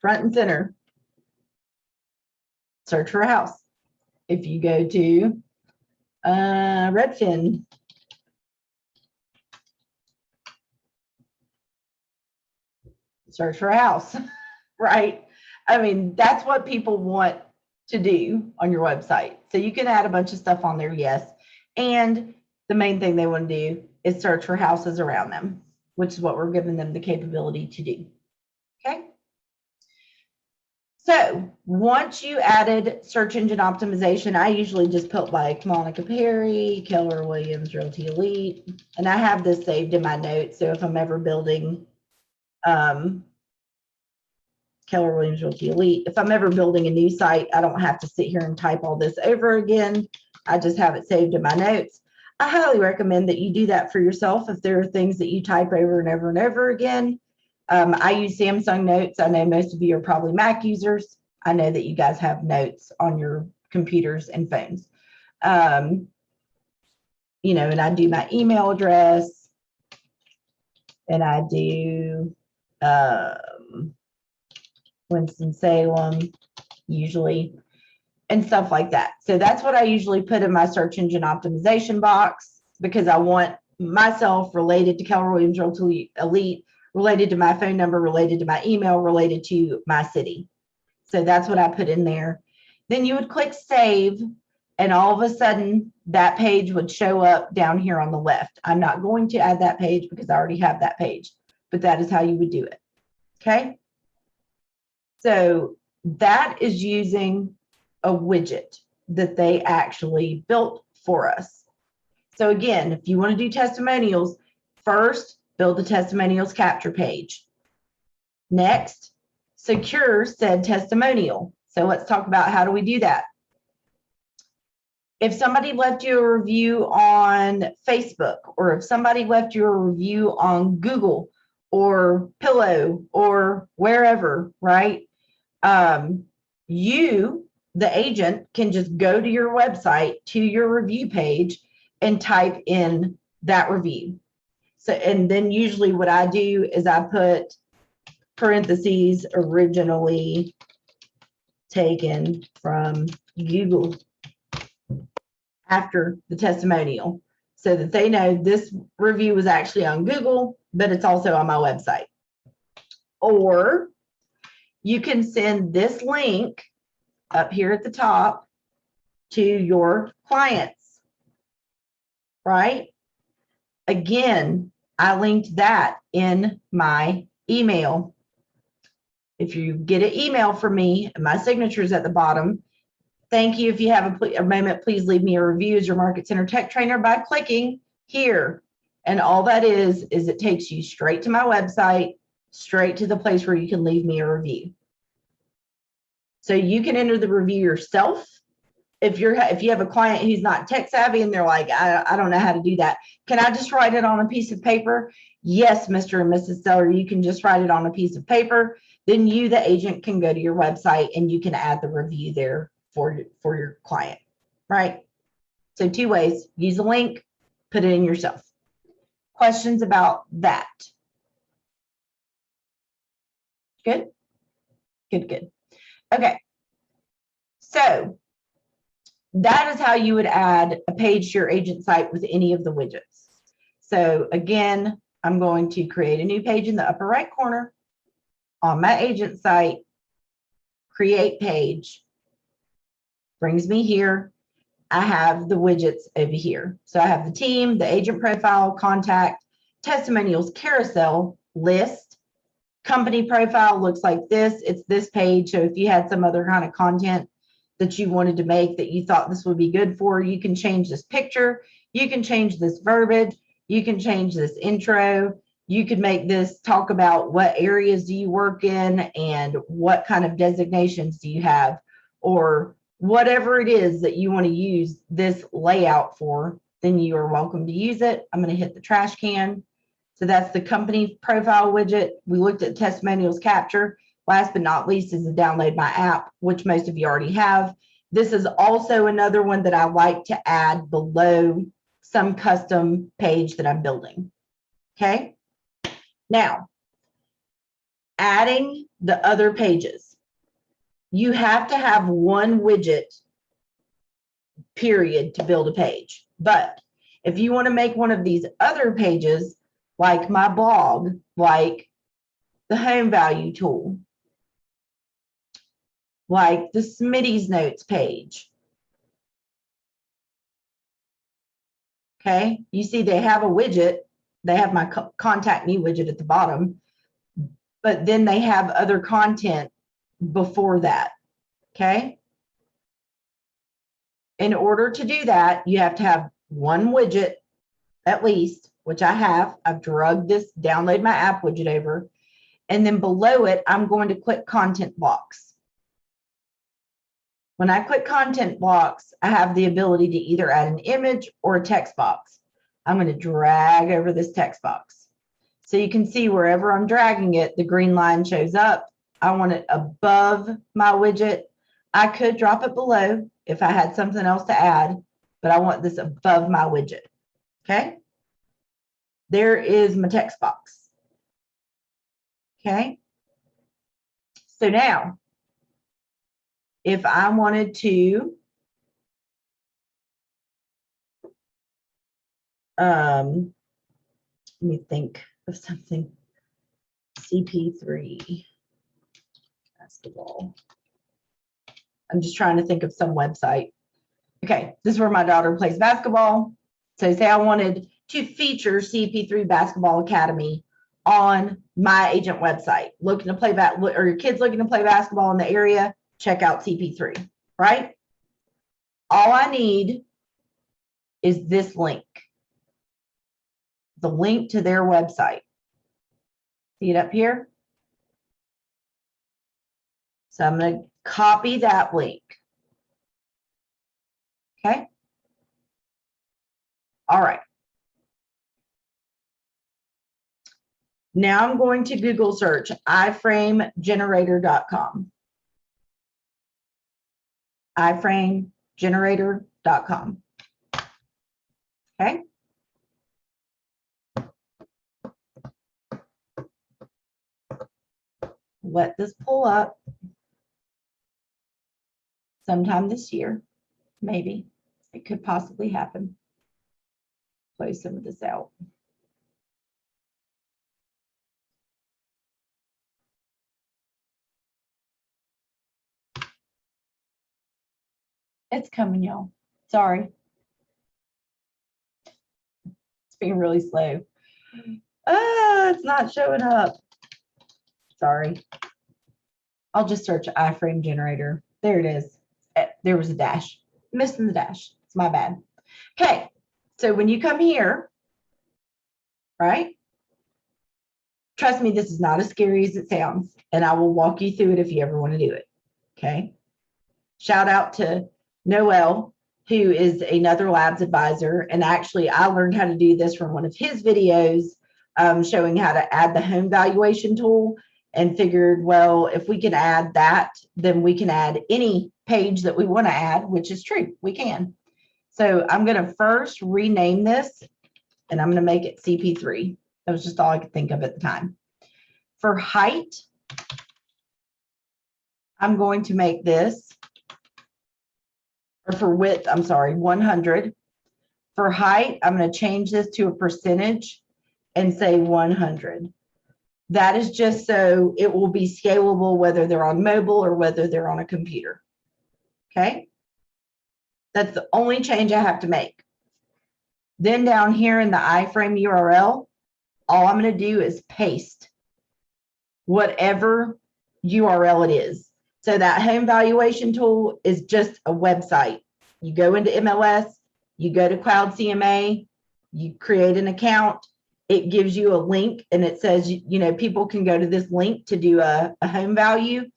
front and center, search for a house. If you go to Redfin, search for a house, right? I mean, that's what people want to do on your website. So you can add a bunch of stuff on there, yes. And the main thing they want to do is search for houses around them, which is what we're giving them the capability to do. Okay. So once you added search engine optimization, I usually just put like Monica Perry, Keller Williams Realty Elite, and I have this saved in my notes. So if I'm ever building Keller Williams Realty Elite, if I'm ever building a new site, I don't have to sit here and type all this over again. I just have it saved in my notes. I highly recommend that you do that for yourself if there are things that you type over and over and over again. I use Samsung Notes. I know most of you are probably Mac users. I know that you guys have notes on your computers and phones. You know, and I do my email address, and I do Winston-Salem usually, and stuff like that. So that's what I usually put in my search engine optimization box, because I want myself related to Keller Williams Realty Elite, related to my phone number, related to my email, related to my city. So that's what I put in there. Then you would click save, and all of a sudden that page would show up down here on the left. I'm not going to add that page because I already have that page, but that is how you would do it. Okay. So that is using a widget that they actually built for us. So again, if you want to do testimonials, first, build the testimonials capture page. Next, secure said testimonial. So let's talk about how do we do that. if somebody left you a review on Facebook, or if somebody left you a review on Google or Pillow or wherever, right? You, the agent, can just go to your website, to your review page, and type in that review. So, and then usually what I do is I put parentheses, originally taken from Google, after the testimonial, so that they know this review was actually on Google, but it's also on my website. Or you can send this link up here at the top to your clients, right? Again, I linked that in my email. If you get an email from me, my signature is at the bottom. Thank you. If you have a moment, please leave me a review as your Market Center Tech Trainer by clicking here. And all that is it takes you straight to my website, straight to the place where you can leave me a review. So you can enter the review yourself. If you have a client who's not tech savvy and they're like, I don't know how to do that. Can I just write it on a piece of paper? Yes, Mr. and Mrs. Seller, you can just write it on a piece of paper. Then you, the agent, can go to your website and you can add the review there for your client, right? So 2 ways: use a link, put it in yourself. Questions about that? Good, good, good. Okay, so that is how you would add a page to your agent site with any of the widgets. So again, I'm going to create a new page in the upper right corner on my agent site, create page, brings me here. I have the widgets over here. So I have the team, the agent profile, contact, testimonials carousel, list, company profile looks like this. It's this page. So if you had some other kind of content that you wanted to make that you thought this would be good for, you can change this picture, you can change this verbiage, you can change this intro, you could make this talk about what areas do you work in and what kind of designations do you have, or whatever it is that you want to use this layout for, then you are welcome to use it. I'm going to hit the trash can. So that's the company profile widget. We looked at testimonials capture. Last but not least is the download my app, which most of you already have. This is also another one that I like to add below some custom page that I'm building. Okay. Now, adding the other pages. You have to have one widget, period, to build a page. But if you want to make one of these other pages, like my blog, like the home value tool, like the Smitty's notes page. Okay, you see they have a widget. They have my contact me widget at the bottom, but then they have other content before that. Okay. In order to do that, you have to have one widget at least, which I have. I've drugged this download my app widget over. And then below it, I'm going to click content blocks. When I click content blocks, I have the ability to either add an image or a text box. I'm going to drag over this text box. So you can see wherever I'm dragging it, the green line shows up. I want it above my widget. I could drop it below if I had something else to add, but I want this above my widget. Okay. There is my text box. Okay. So now, if I wanted to let me think of something. CP3 basketball. I'm just trying to think of some website. Okay, this is where my daughter plays basketball. So say I wanted to feature CP3 Basketball Academy on my agent website. Looking to play or your kids looking to play basketball in the area, check out CP3, right? All I need is this link. The link to their website. See it up here? So I'm going to copy that link. Okay. All right. Now I'm going to Google search iframegenerator.com. iframegenerator.com. Okay. Let this pull up sometime this year, maybe. It could possibly happen. Close some of this out. It's coming, y'all. Sorry. It's being really slow. It's not showing up. Sorry. I'll just search iframe generator. There it is. There was a dash. Missing the dash. It's my bad. Okay. So when you come here, right? Trust me, this is not as scary as it sounds, and I will walk you through it if you ever want to do it. Okay. Shout out to Noel, who is another labs advisor. And actually, I learned how to do this from one of his videos showing how to add the home valuation tool, and figured, well, if we can add that, then we can add any page that we want to add, which is true. We can. So I'm going to first rename this, and I'm going to make it CP3. That was just all I could think of at the time. For height, I'm going to make this, or for width, I'm sorry, 100. For height, I'm going to change this to a percentage and say 100. That is just so it will be scalable whether they're on mobile or whether they're on a computer. Okay. That's the only change I have to make. Then down here in the iframe URL, all I'm going to do is paste whatever URL it is. So that home valuation tool is just a website. You go into MLS, you go to Cloud CMA, you create an account. It gives you a link and it says, you know, people can go to this link to do a home value.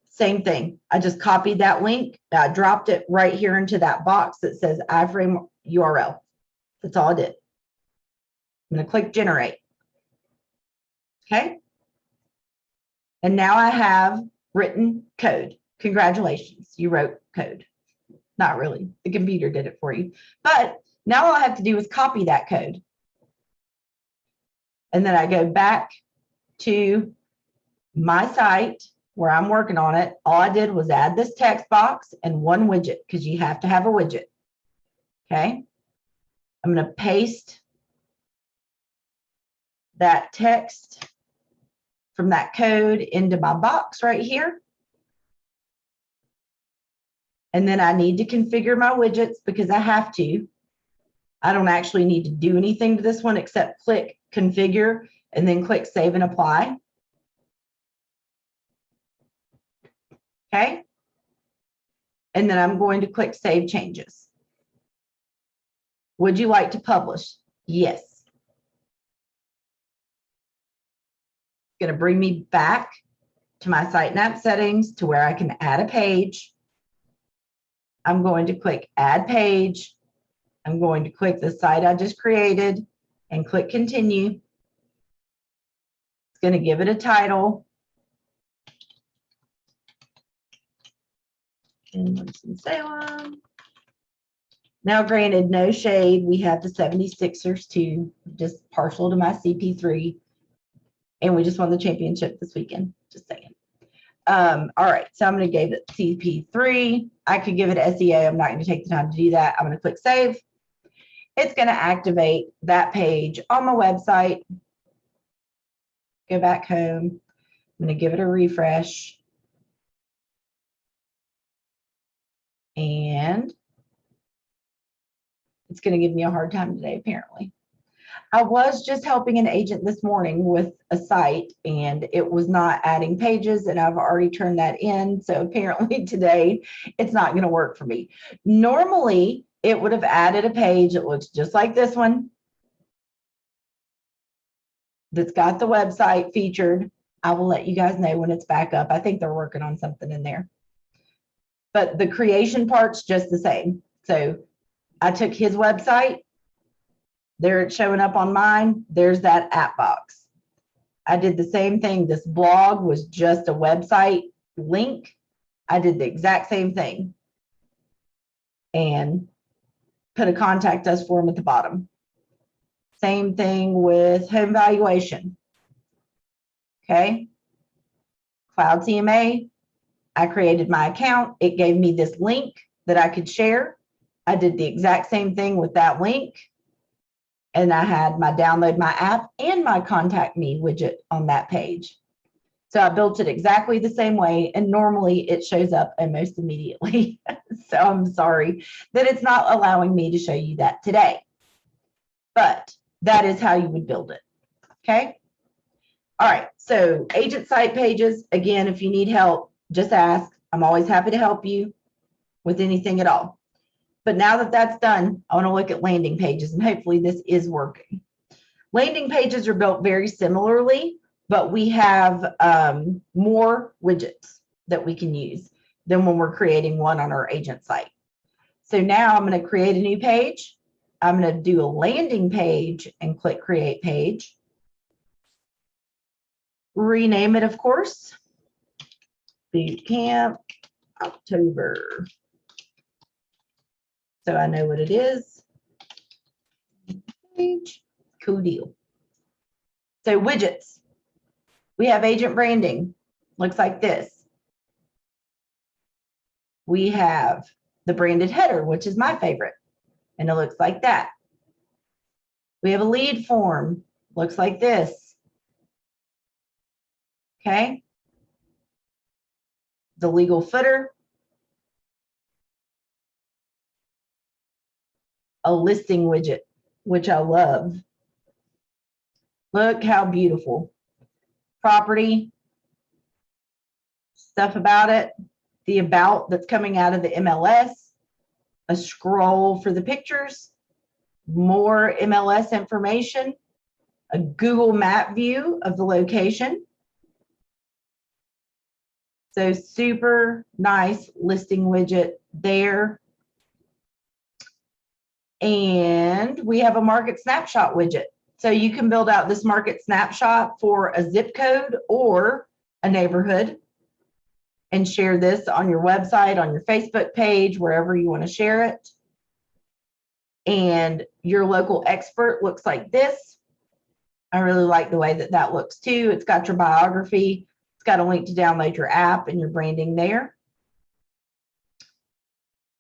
Same thing. I just copied that link. I dropped it right here into that box that says iframe URL. That's all I did. I'm going to click generate. Okay. And now I have written code. Congratulations. You wrote code. Not really. The computer did it for you. But now all I have to do is copy that code. And then I go back to my site where I'm working on it. All I did was add this text box and one widget, because you have to have a widget. Okay. I'm going to paste that text from that code into my box right here. And then I need to configure my widgets because I have to. I don't actually need to do anything to this one except click configure and then click save and apply. Okay. And then I'm going to click save changes. Would you like to publish? Yes. It's going to bring me back to my site and app settings to where I can add a page. I'm going to click add page. I'm going to click the site I just created and click continue. It's going to give it a title. In Winston-Salem. Now, granted, no shade. We have the 76ers too, just partial to my CP3. And we just won the championship this weekend. Just saying. All right, so I'm going to give it CP3. I could give it SEA. I'm not going to take the time to do that. I'm going to click save. It's going to activate that page on my website. Go back home. I'm going to give it a refresh. And it's going to give me a hard time today, apparently. I was just helping an agent this morning with a site and it was not adding pages, and I've already turned that in. So apparently today it's not going to work for me. Normally it would have added a page that looks just like this one that's got the website featured. I will let you guys know when it's back up. I think they're working on something in there. But the creation part's just the same. So I took his website There it's showing up on mine. There's that app box. I did the same thing. This blog was just a website link. I did the exact same thing and put a contact us form at the bottom. Same thing with home valuation. Okay. Cloud CMA. I created my account. It gave me this link that I could share. I did the exact same thing with that link. And I had my download my app and my contact me widget on that page. So I built it exactly the same way. And normally it shows up almost immediately. So I'm sorry that it's not allowing me to show you that today. But that is how you would build it. Okay. All right. So agent site pages, again, if you need help, just ask. I'm always happy to help you with anything at all. But now that that's done, I want to look at landing pages, and hopefully this is working. Landing pages are built very similarly, but we have more widgets that we can use than when we're creating one on our agent site. So now I'm going to create a new page. I'm going to do a landing page and click create page. Rename it, of course. Boot Camp October. So I know what it is. Page. Cool deal. So widgets. We have agent branding. Looks like this. We have the branded header, which is my favorite. And it looks like that. We have a lead form. Looks like this. Okay. The legal footer. A listing widget, which I love. Look how beautiful. Property, stuff about it, the about that's coming out of the MLS, a scroll for the pictures, more MLS information, a Google map view of the location. So super nice listing widget there. And we have a market snapshot widget. So you can build out this market snapshot for a zip code or a neighborhood and share this on your website, on your Facebook page, wherever you want to share it. And your local expert looks like this. I really like the way that that looks too. It's got your biography. It's got a link to download your app and your branding there.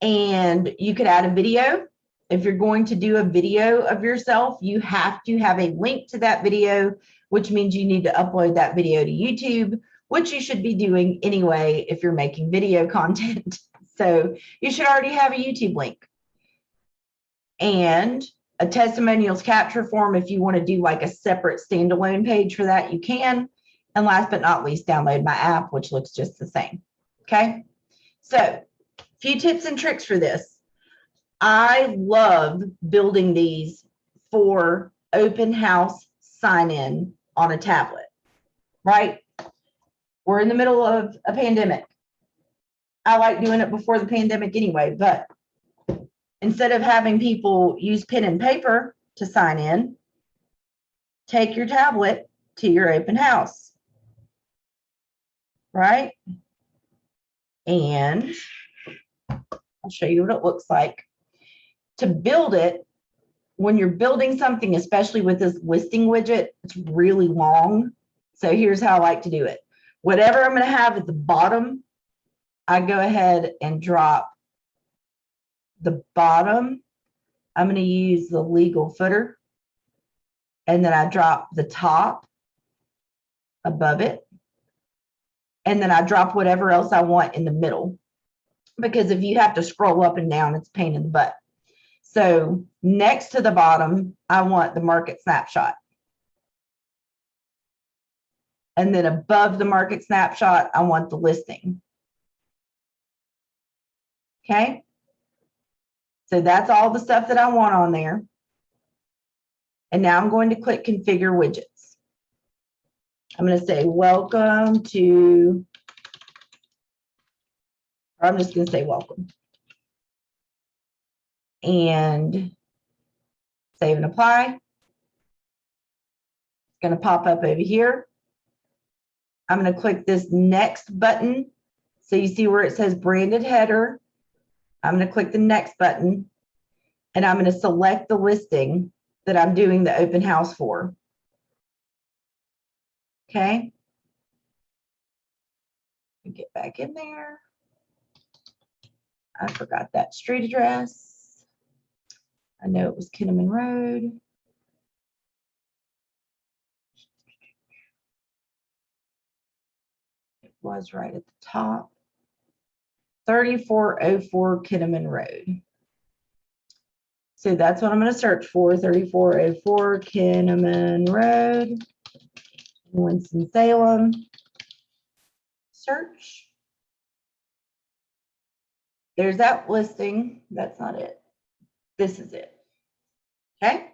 And you could add a video. If you're going to do a video of yourself, you have to have a link to that video, which means you need to upload that video to YouTube, which you should be doing anyway if you're making video content. So you should already have a YouTube link. And a testimonials capture form, if you want to do like a separate standalone page for that, you can. And last but not least, download my app, which looks just the same. Okay. So a few tips and tricks for this. I love building these for open house sign-in on a tablet, right? We're in the middle of a pandemic. I like doing it before the pandemic anyway, but instead of having people use pen and paper to sign in, take your tablet to your open house, right? And I'll show you what it looks like. To build it, when you're building something, especially with this listing widget, it's really long. So here's how I like to do it. Whatever I'm going to have at the bottom, I go ahead and drop the bottom. I'm going to use the legal footer. And then I drop the top above it. And then I drop whatever else I want in the middle. Because if you have to scroll up and down, it's a pain in the butt. So next to the bottom, I want the market snapshot. And then above the market snapshot, I want the listing. Okay. So that's all the stuff that I want on there. And now I'm going to click configure widgets. I'm going to say welcome to, or I'm just going to say welcome. And Save and apply. It's going to pop up over here. I'm going to click this next button. So you see where it says branded header. I'm going to click the next button, and I'm going to select the listing that I'm doing the open house for. Okay. Get back in there. I forgot that street address. I know it was Kinnaman Road. It was right at the top. 3404 Kinnaman Road. So that's what I'm going to search for, 3404 Kinnaman Road, Winston-Salem. Search. There's that listing. That's not it. This is it. Okay.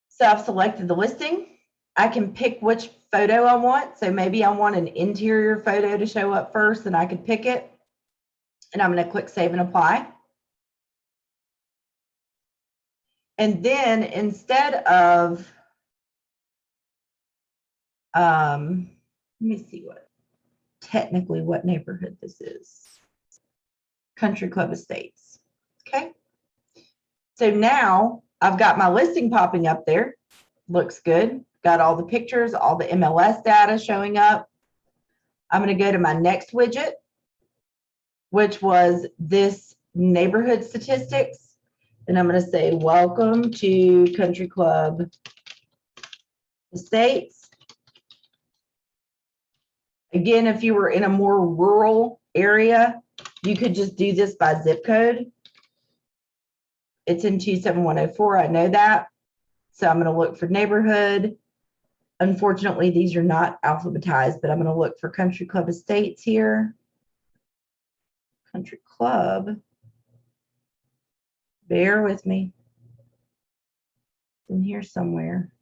So I've selected the listing. I can pick which photo I want. So maybe I want an interior photo to show up first, and I could pick it. And I'm going to click Save and Apply. And then instead of, let me see technically what neighborhood this is. Country Club Estates. Okay. So now I've got my listing popping up there. Looks good. Got all the pictures, all the MLS data showing up. I'm going to go to my next widget, which was this neighborhood statistics. And I'm going to say, welcome to Country Club Estates. Again, if you were in a more rural area, you could just do this by zip code. It's in 27104. I know that. So I'm going to look for neighborhood. Unfortunately, these are not alphabetized, but I'm going to look for Country Club Estates here. Country Club. Bear with me. It's in here somewhere.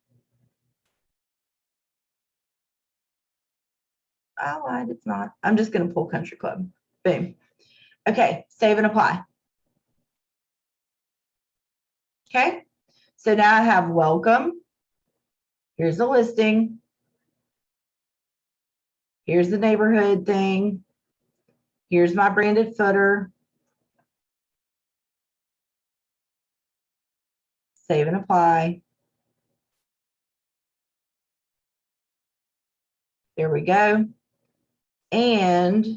I lied, it's not. I'm just going to pull Country Club. Boom. Okay, save and apply. Okay, so now I have welcome. Here's the listing. Here's the neighborhood thing. Here's my branded footer. Save and apply. There we go. And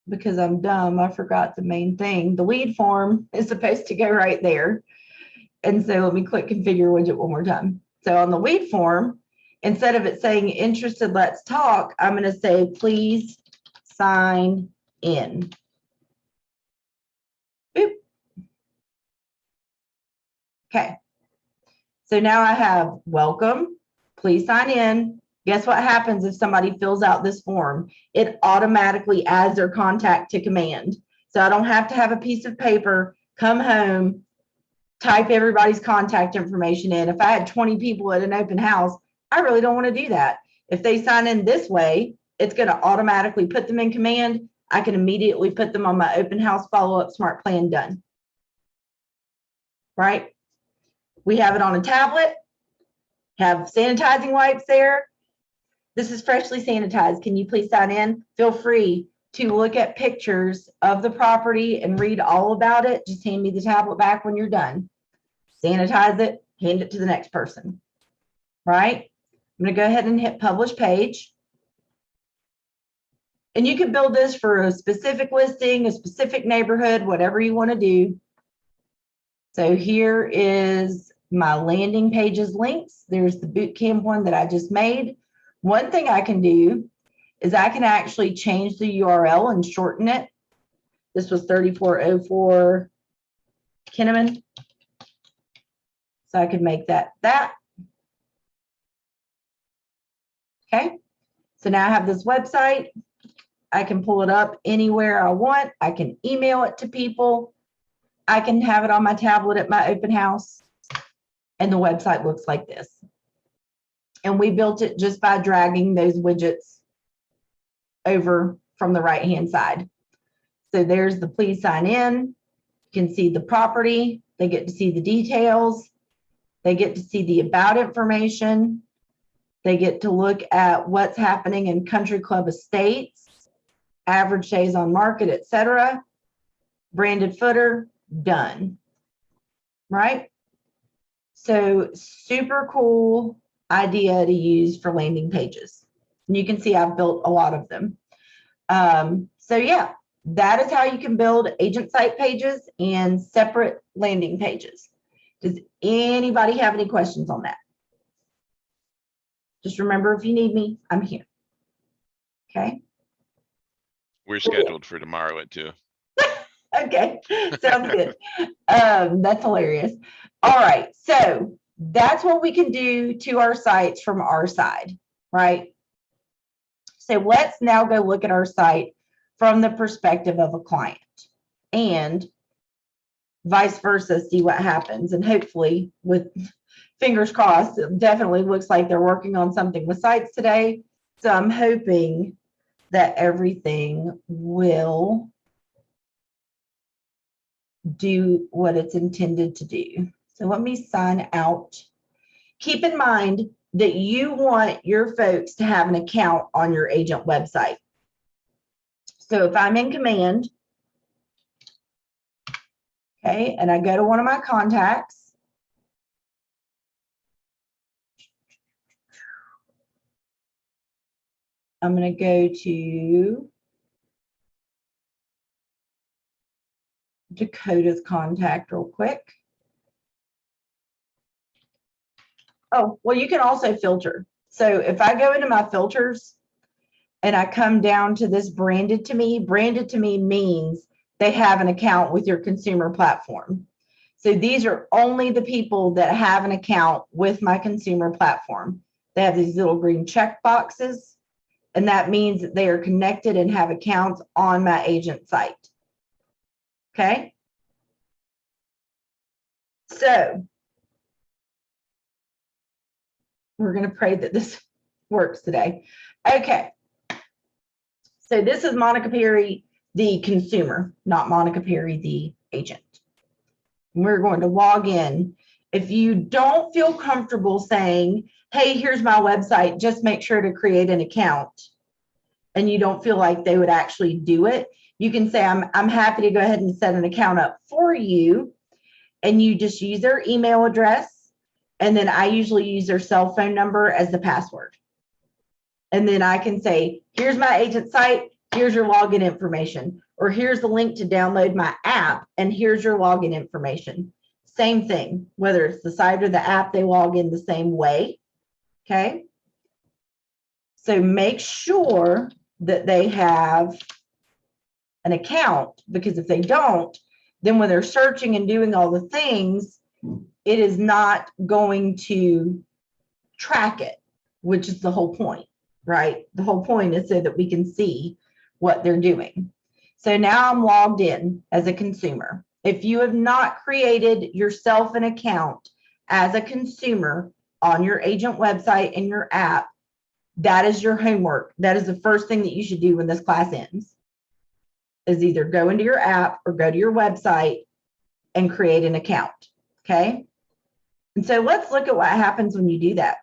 because I'm dumb, I forgot the main thing. The lead form is supposed to go right there. And so let me click configure widget one more time. So on the lead form, instead of it saying interested, let's talk, I'm going to say, please sign in. Boop. Okay. So now I have welcome, please sign in. Guess what happens if somebody fills out this form? It automatically adds their contact to command. So I don't have to have a piece of paper, come home, type everybody's contact information in. If I had 20 people at an open house, I really don't want to do that. If they sign in this way, it's going to automatically put them in command. I can immediately put them on my open house follow-up smart plan done. Right? We have it on a tablet, have sanitizing wipes there. This is freshly sanitized. Can you please sign in? Feel free to look at pictures of the property and read all about it. Just hand me the tablet back when you're done. Sanitize it, hand it to the next person. Right? I'm going to go ahead and hit publish page. And you can build this for a specific listing, a specific neighborhood, whatever you want to do. So here is my landing pages links. There's the bootcamp one that I just made. One thing I can do is I can actually change the URL and shorten it. This was 3404 Kinnaman. So I could make that. Okay. So now I have this website. I can pull it up anywhere I want. I can email it to people. I can have it on my tablet at my open house. And the website looks like this. And we built it just by dragging those widgets over from the right-hand side. So there's the please sign in. You can see the property. They get to see the details. They get to see the about information. They get to look at what's happening in country club estates, average days on market, etc. Branded footer, done. Right? So super cool idea to use for landing pages. And you can see I've built a lot of them. So yeah, that is how you can build agent site pages and separate landing pages. Does anybody have any questions on that? Just remember, if you need me, I'm here. Okay. We're scheduled for tomorrow at 2. Okay, sounds good. That's hilarious. All right, so that's what we can do to our sites from our side, right? So let's now go look at our site from the perspective of a client, and vice versa, see what happens. And hopefully, with fingers crossed, it definitely looks like they're working on something with sites today. So I'm hoping that everything will do what it's intended to do. So let me sign out. Keep in mind that you want your folks to have an account on your agent website. So if I'm in Command, okay, and I go to one of my contacts, I'm going to go to Dakota's contact real quick. Oh, well, you can also filter. So if I go into my filters and I come down to this branded to me means they have an account with your consumer platform. So these are only the people that have an account with my consumer platform. They have these little green check boxes, and that means that they are connected and have accounts on my agent site. Okay. So we're going to pray that this works today. Okay. So this is Monica Perry, the consumer, not Monica Perry, the agent. We're going to log in. If you don't feel comfortable saying, hey, here's my website, just make sure to create an account, and you don't feel like they would actually do it, you can say, I'm happy to go ahead and set an account up for you. And you just use their email address. And then I usually use their cell phone number as the password. And then I can say, here's my agent site, here's your login information, or here's the link to download my app, and here's your login information. Same thing, whether it's the site or the app, they log in the same way. Okay. So make sure that they have an account, because if they don't, then when they're searching and doing all the things, it is not going to track it, which is the whole point, right? The whole point is so that we can see what they're doing. So now I'm logged in as a consumer. If you have not created yourself an account as a consumer on your agent website and your app, that is your homework. That is the first thing that you should do when this class ends, is either go into your app or go to your website and create an account, okay? And so let's look at what happens when you do that.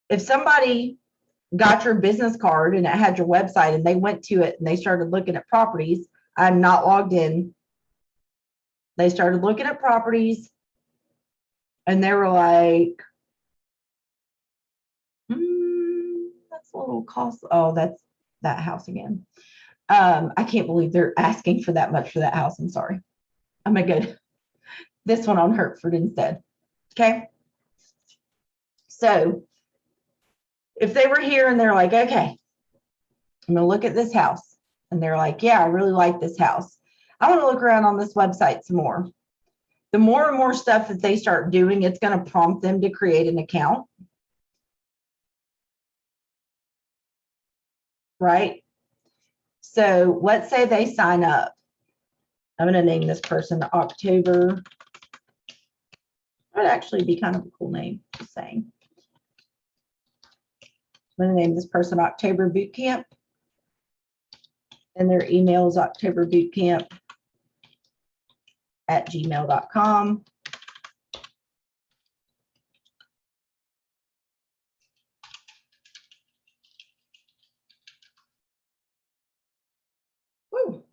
If somebody got your business card and it had your website and they went to it and they started looking at properties, I'm not logged in. They started looking at properties and they were like, that's a little cost. Oh, that's that house again. I can't believe they're asking for that much for that house. I'm sorry. I'm gonna go to this one on Hertford instead. Okay. So if they were here and they're like, okay, I'm gonna look at this house, and they're like, yeah, I really like this house. I want to look around on this website some more. The more and more stuff that they start doing, it's going to prompt them to create an account. Right? So let's say they sign up. I'm going to name this person October. That would actually be kind of a cool name, just saying. I'm going to name this person October Boot Camp. And their email is octoberbootcamp@gmail.com. Woo.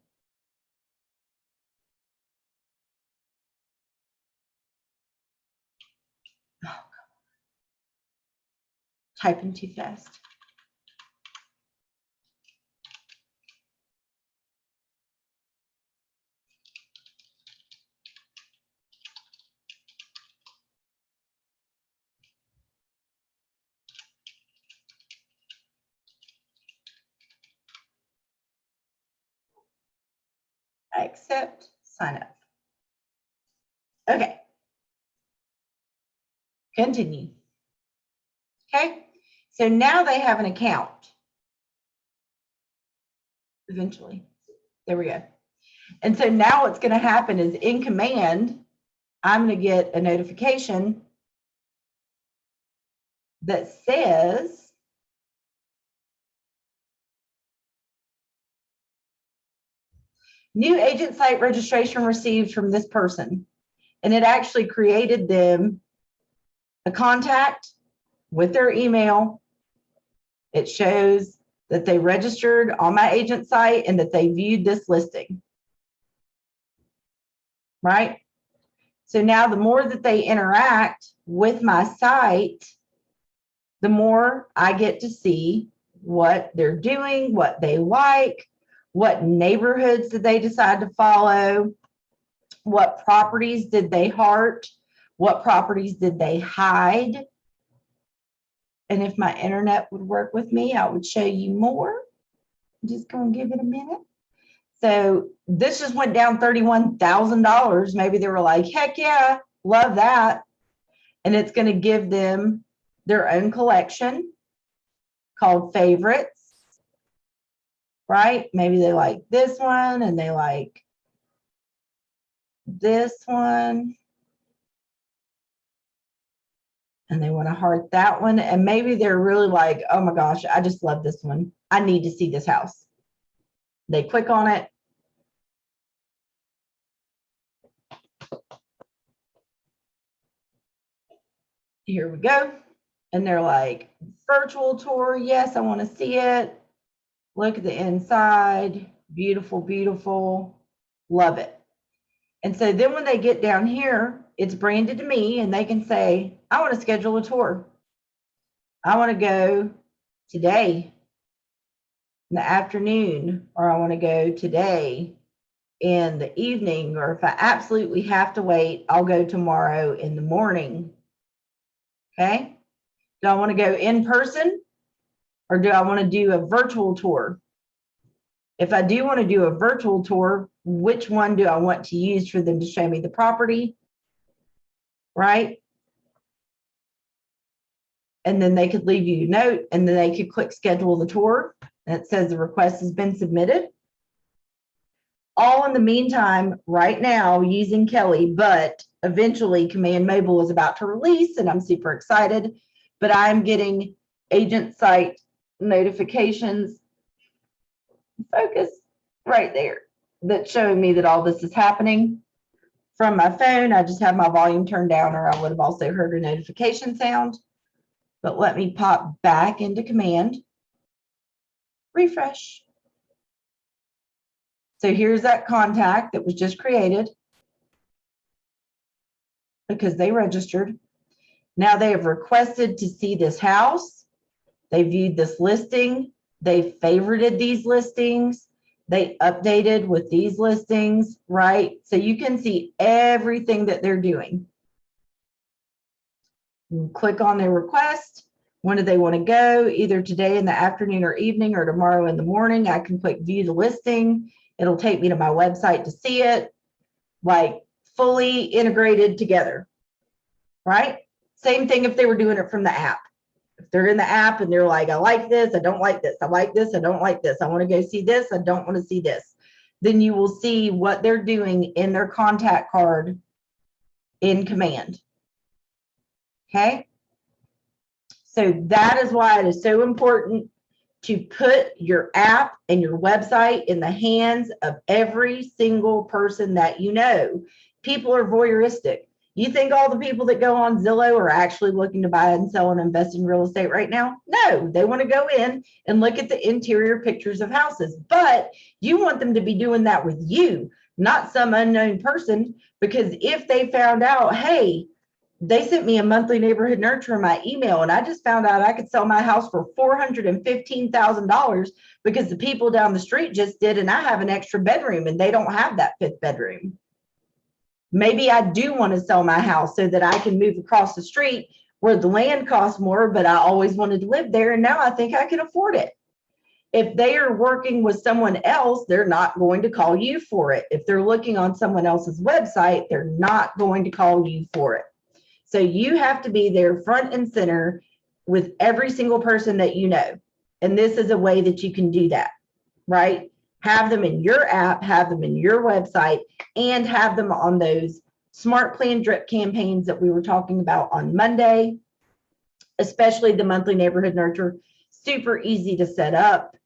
Oh, typing too fast. Accept, sign up. Okay. Continue. Okay. So now they have an account. Eventually. There we go. And so now what's going to happen is in command, I'm going to get a notification that says new agent site registration received from this person. And it actually created them a contact with their email. It shows that they registered on my agent site and that they viewed this listing. Right? So now the more that they interact with my site, the more I get to see what they're doing, what they like, what neighborhoods did they decide to follow, what properties did they heart, what properties did they hide. And if my internet would work with me, I would show you more. I'm just going to give it a minute. So this just went down $31,000. Maybe they were like, heck yeah, love that. And it's going to give them their own collection called favorites, right? Maybe they like this one and they like this one. And they want to heart that one. And maybe they're really like, oh my gosh, I just love this one. I need to see this house. They click on it. Here we go. And they're like, virtual tour. Yes, I want to see it. Look at the inside. Beautiful, beautiful. Love it. And so then when they get down here, it's branded to me and they can say, I want to schedule a tour. I want to go today in the afternoon, or I want to go today in the evening, or if I absolutely have to wait, I'll go tomorrow in the morning. Okay. Do I want to go in person or do I want to do a virtual tour? If I do want to do a virtual tour, which one do I want to use for them to show me the property? Right? And then they could leave you a note and then they could click schedule the tour. And it says the request has been submitted. All in the meantime, right now using Kelly, but eventually Command Mobile is about to release and I'm super excited, but I'm getting agent site notifications, focus right there, that's showing me that all this is happening. From my phone, I just have my volume turned down or I would have also heard a notification sound. But let me pop back into Command, refresh. So here's that contact that was just created because they registered. Now they have requested to see this house. They viewed this listing. They favorited these listings. They updated with these listings, right? So you can see everything that they're doing. You click on their request. When do they want to go? Either today in the afternoon or evening or tomorrow in the morning. I can click view the listing. It'll take me to my website to see it, like fully integrated together, right? Same thing if they were doing it from the app. If they're in the app and they're like, I like this, I don't like this, I like this, I don't like this, I want to go see this, I don't want to see this, then you will see what they're doing in their contact card in Command. Okay? So that is why it is so important to put your app and your website in the hands of every single person that you know. People are voyeuristic. You think all the people that go on Zillow are actually looking to buy and sell and invest in real estate right now? No, they want to go in and look at the interior pictures of houses, but you want them to be doing that with you, not some unknown person, because if they found out, hey, they sent me a monthly neighborhood nurture in my email, and I just found out I could sell my house for $415,000 because the people down the street just did, and I have an extra bedroom and they don't have that 5th bedroom. Maybe I do want to sell my house so that I can move across the street where the land costs more, but I always wanted to live there, and now I think I can afford it. If they are working with someone else, they're not going to call you for it. If they're looking on someone else's website, they're not going to call you for it. So you have to be there front and center with every single person that you know. And this is a way that you can do that, right? Have them in your app, have them in your website, and have them on those smart plan drip campaigns that we were talking about on Monday, especially the monthly neighborhood nurture. Super easy to set up.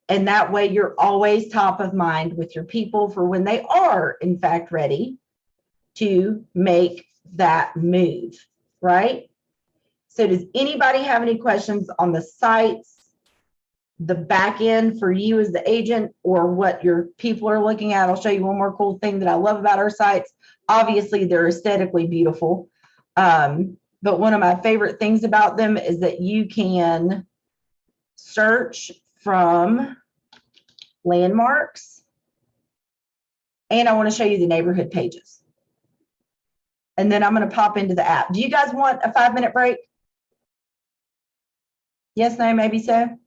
And that way you're always top of mind with your people for when they are, in fact, ready to make that move, right? So does anybody have any questions on the sites, the back end for you as the agent, or what your people are looking at? I'll show you one more cool thing that I love about our sites. Obviously, they're aesthetically beautiful. But one of my favorite things about them is that you can search from landmarks. And I want to show you the neighborhood pages. And then I'm going to pop into the app. Do you guys want a 5-minute break? Yes, no, maybe so.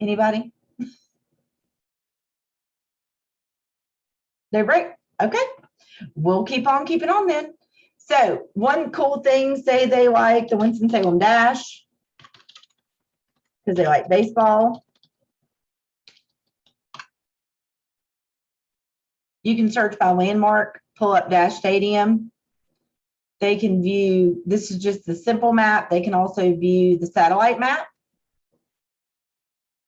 Anybody? No break? Okay. We'll keep on keeping on then. So one cool thing, say they like the Winston-Salem Dash because they like baseball. You can search by landmark, pull up Dash Stadium. They can view, this is just the simple map. They can also view the satellite map.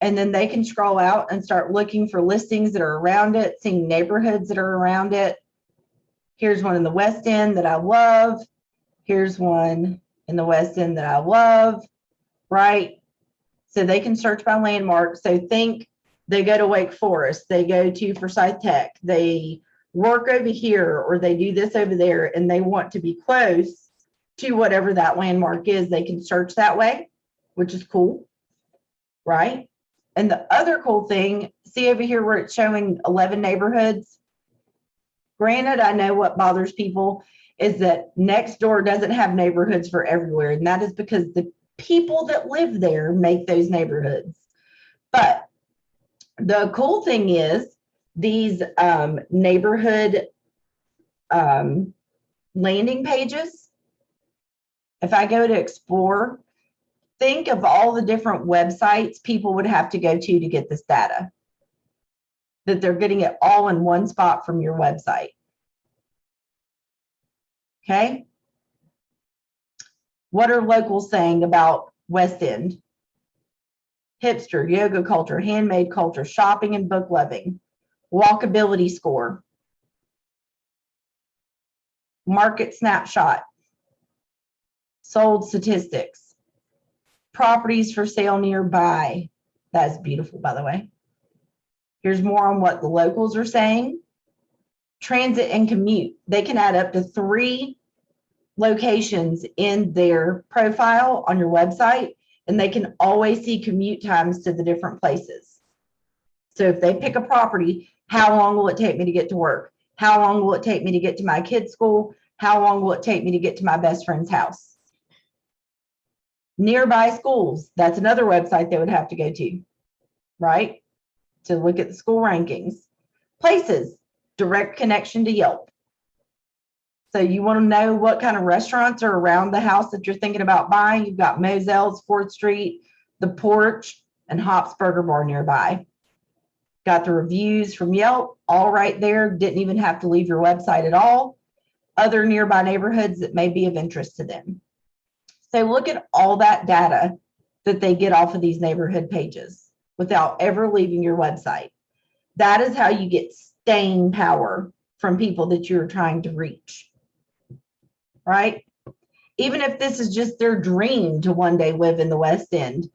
And then they can scroll out and start looking for listings that are around it, seeing neighborhoods that are around it. Here's one in the West End that I love. Here's one in the West End that I love, right? So they can search by landmark. So think they go to Wake Forest, they go to Forsyth Tech, they work over here, or they do this over there, and they want to be close to whatever that landmark is. They can search that way, which is cool, right? And the other cool thing, see over here where it's showing 11 neighborhoods. Granted, I know what bothers people is that Nextdoor doesn't have neighborhoods for everywhere. And that is because the people that live there make those neighborhoods. But the cool thing is these neighborhood landing pages, if I go to explore, think of all the different websites people would have to go to get this data, that they're getting it all in one spot from your website. Okay. What are locals saying about West End? Hipster, yoga culture, handmade culture, shopping and book loving, walkability score, market snapshot, sold statistics, properties for sale nearby. That's beautiful, by the way. Here's more on what the locals are saying. Transit and commute. They can add up to 3 locations in their profile on your website, and they can always see commute times to the different places. So if they pick a property, how long will it take me to get to work? How long will it take me to get to my kids' school? How long will it take me to get to my best friend's house? Nearby schools, that's another website they would have to go to, right? To look at the school rankings. Places, direct connection to Yelp. So you want to know what kind of restaurants are around the house that you're thinking about buying. You've got Mosel's, 4th Street, The Porch, and Hop's Burger Bar nearby. Got the reviews from Yelp, all right there. Didn't even have to leave your website at all. Other nearby neighborhoods that may be of interest to them. So look at all that data that they get off of these neighborhood pages without ever leaving your website. That is how you get staying power from people that you're trying to reach, right? Even if this is just their dream to one day live in the West End,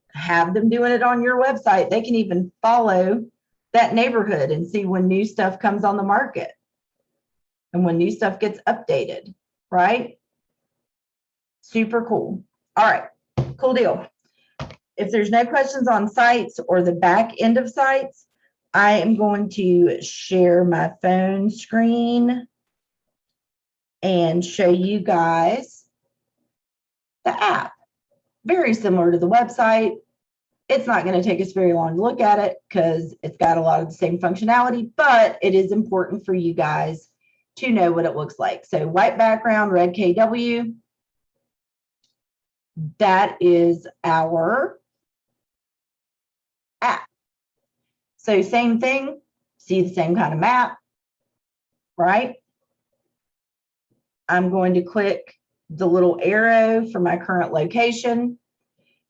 have them doing it on your website. They can even follow that neighborhood and see when new stuff comes on the market and when new stuff gets updated, right? Super cool. All right, cool deal. If there's no questions on sites or the back end of sites, I am going to share my phone screen and show you guys the app. Very similar to the website. It's not going to take us very long to look at it because it's got a lot of the same functionality, but it is important for you guys to know what it looks like. So white background, red KW. That is our app. So same thing, see the same kind of map, right? I'm going to click the little arrow for my current location.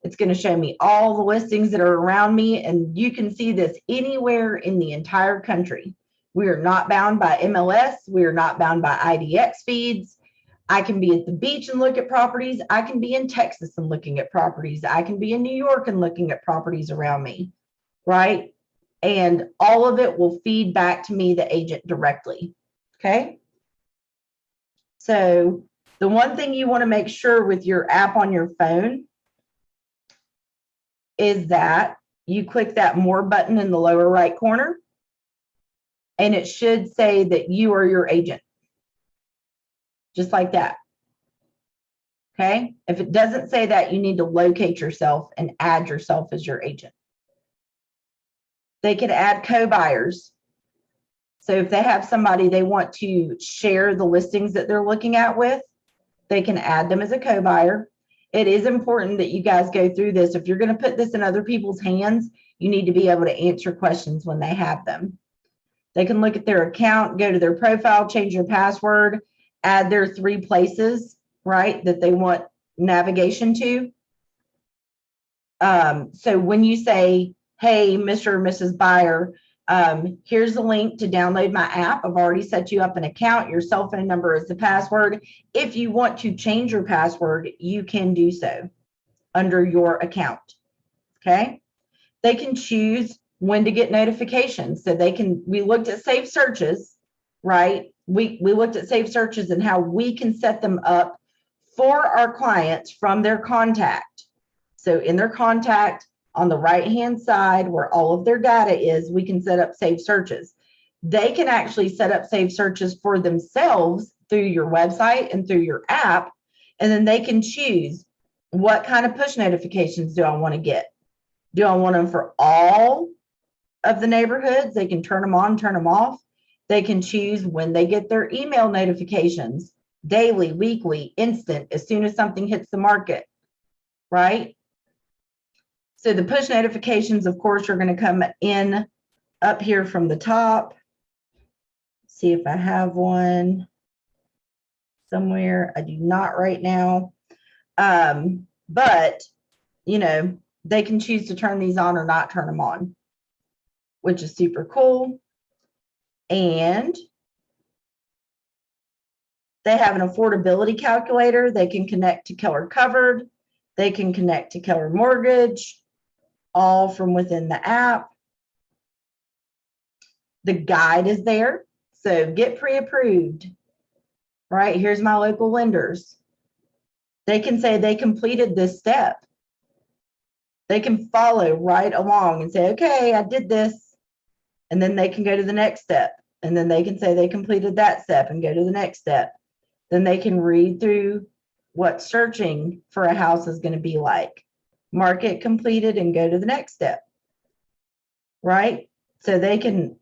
It's going to show me all the listings that are around me, and you can see this anywhere in the entire country. We are not bound by MLS. We are not bound by IDX feeds. I can be at the beach and look at properties. I can be in Texas and looking at properties. I can be in New York and looking at properties around me, right? And all of it will feed back to me, the agent, directly, okay? So the one thing you want to make sure with your app on your phone is that you click that more button in the lower right corner, and it should say that you are your agent, just like that. Okay, if it doesn't say that, you need to locate yourself and add yourself as your agent. They can add co-buyers. So if they have somebody they want to share the listings that they're looking at with, they can add them as a co-buyer. It is important that you guys go through this. If you're going to put this in other people's hands, you need to be able to answer questions when they have them. They can look at their account, go to their profile, change their password, add their 3 places, right, that they want navigation to. So when you say, hey, Mr. or Mrs. Buyer, here's the link to download my app. I've already set you up an account. Your cell phone number is the password. If you want to change your password, you can do so under your account, okay? They can choose when to get notifications. So they can, we looked at saved searches, right? We looked at saved searches and how we can set them up for our clients from their contact. So in their contact, on the right-hand side where all of their data is, we can set up saved searches. They can actually set up saved searches for themselves through your website and through your app, and then they can choose what kind of push notifications do I want to get. Do I want them for all of the neighborhoods? They can turn them on, turn them off. They can choose when they get their email notifications, daily, weekly, instant, as soon as something hits the market, right? So the push notifications, of course, are going to come in up here from the top. See if I have one somewhere. I do not right now. But, you know, they can choose to turn these on or not turn them on, which is super cool. And they have an affordability calculator. They can connect to Keller Covered. They can connect to Keller Mortgage, all from within the app. The guide is there. So get pre-approved, right? Here's my local lenders. They can say they completed this step. They can follow right along and say, okay, I did this. And then they can go to the next step. And then they can say they completed that step and go to the next step. Then they can read through what searching for a house is going to be like. Mark it completed and go to the next step, right? So they can,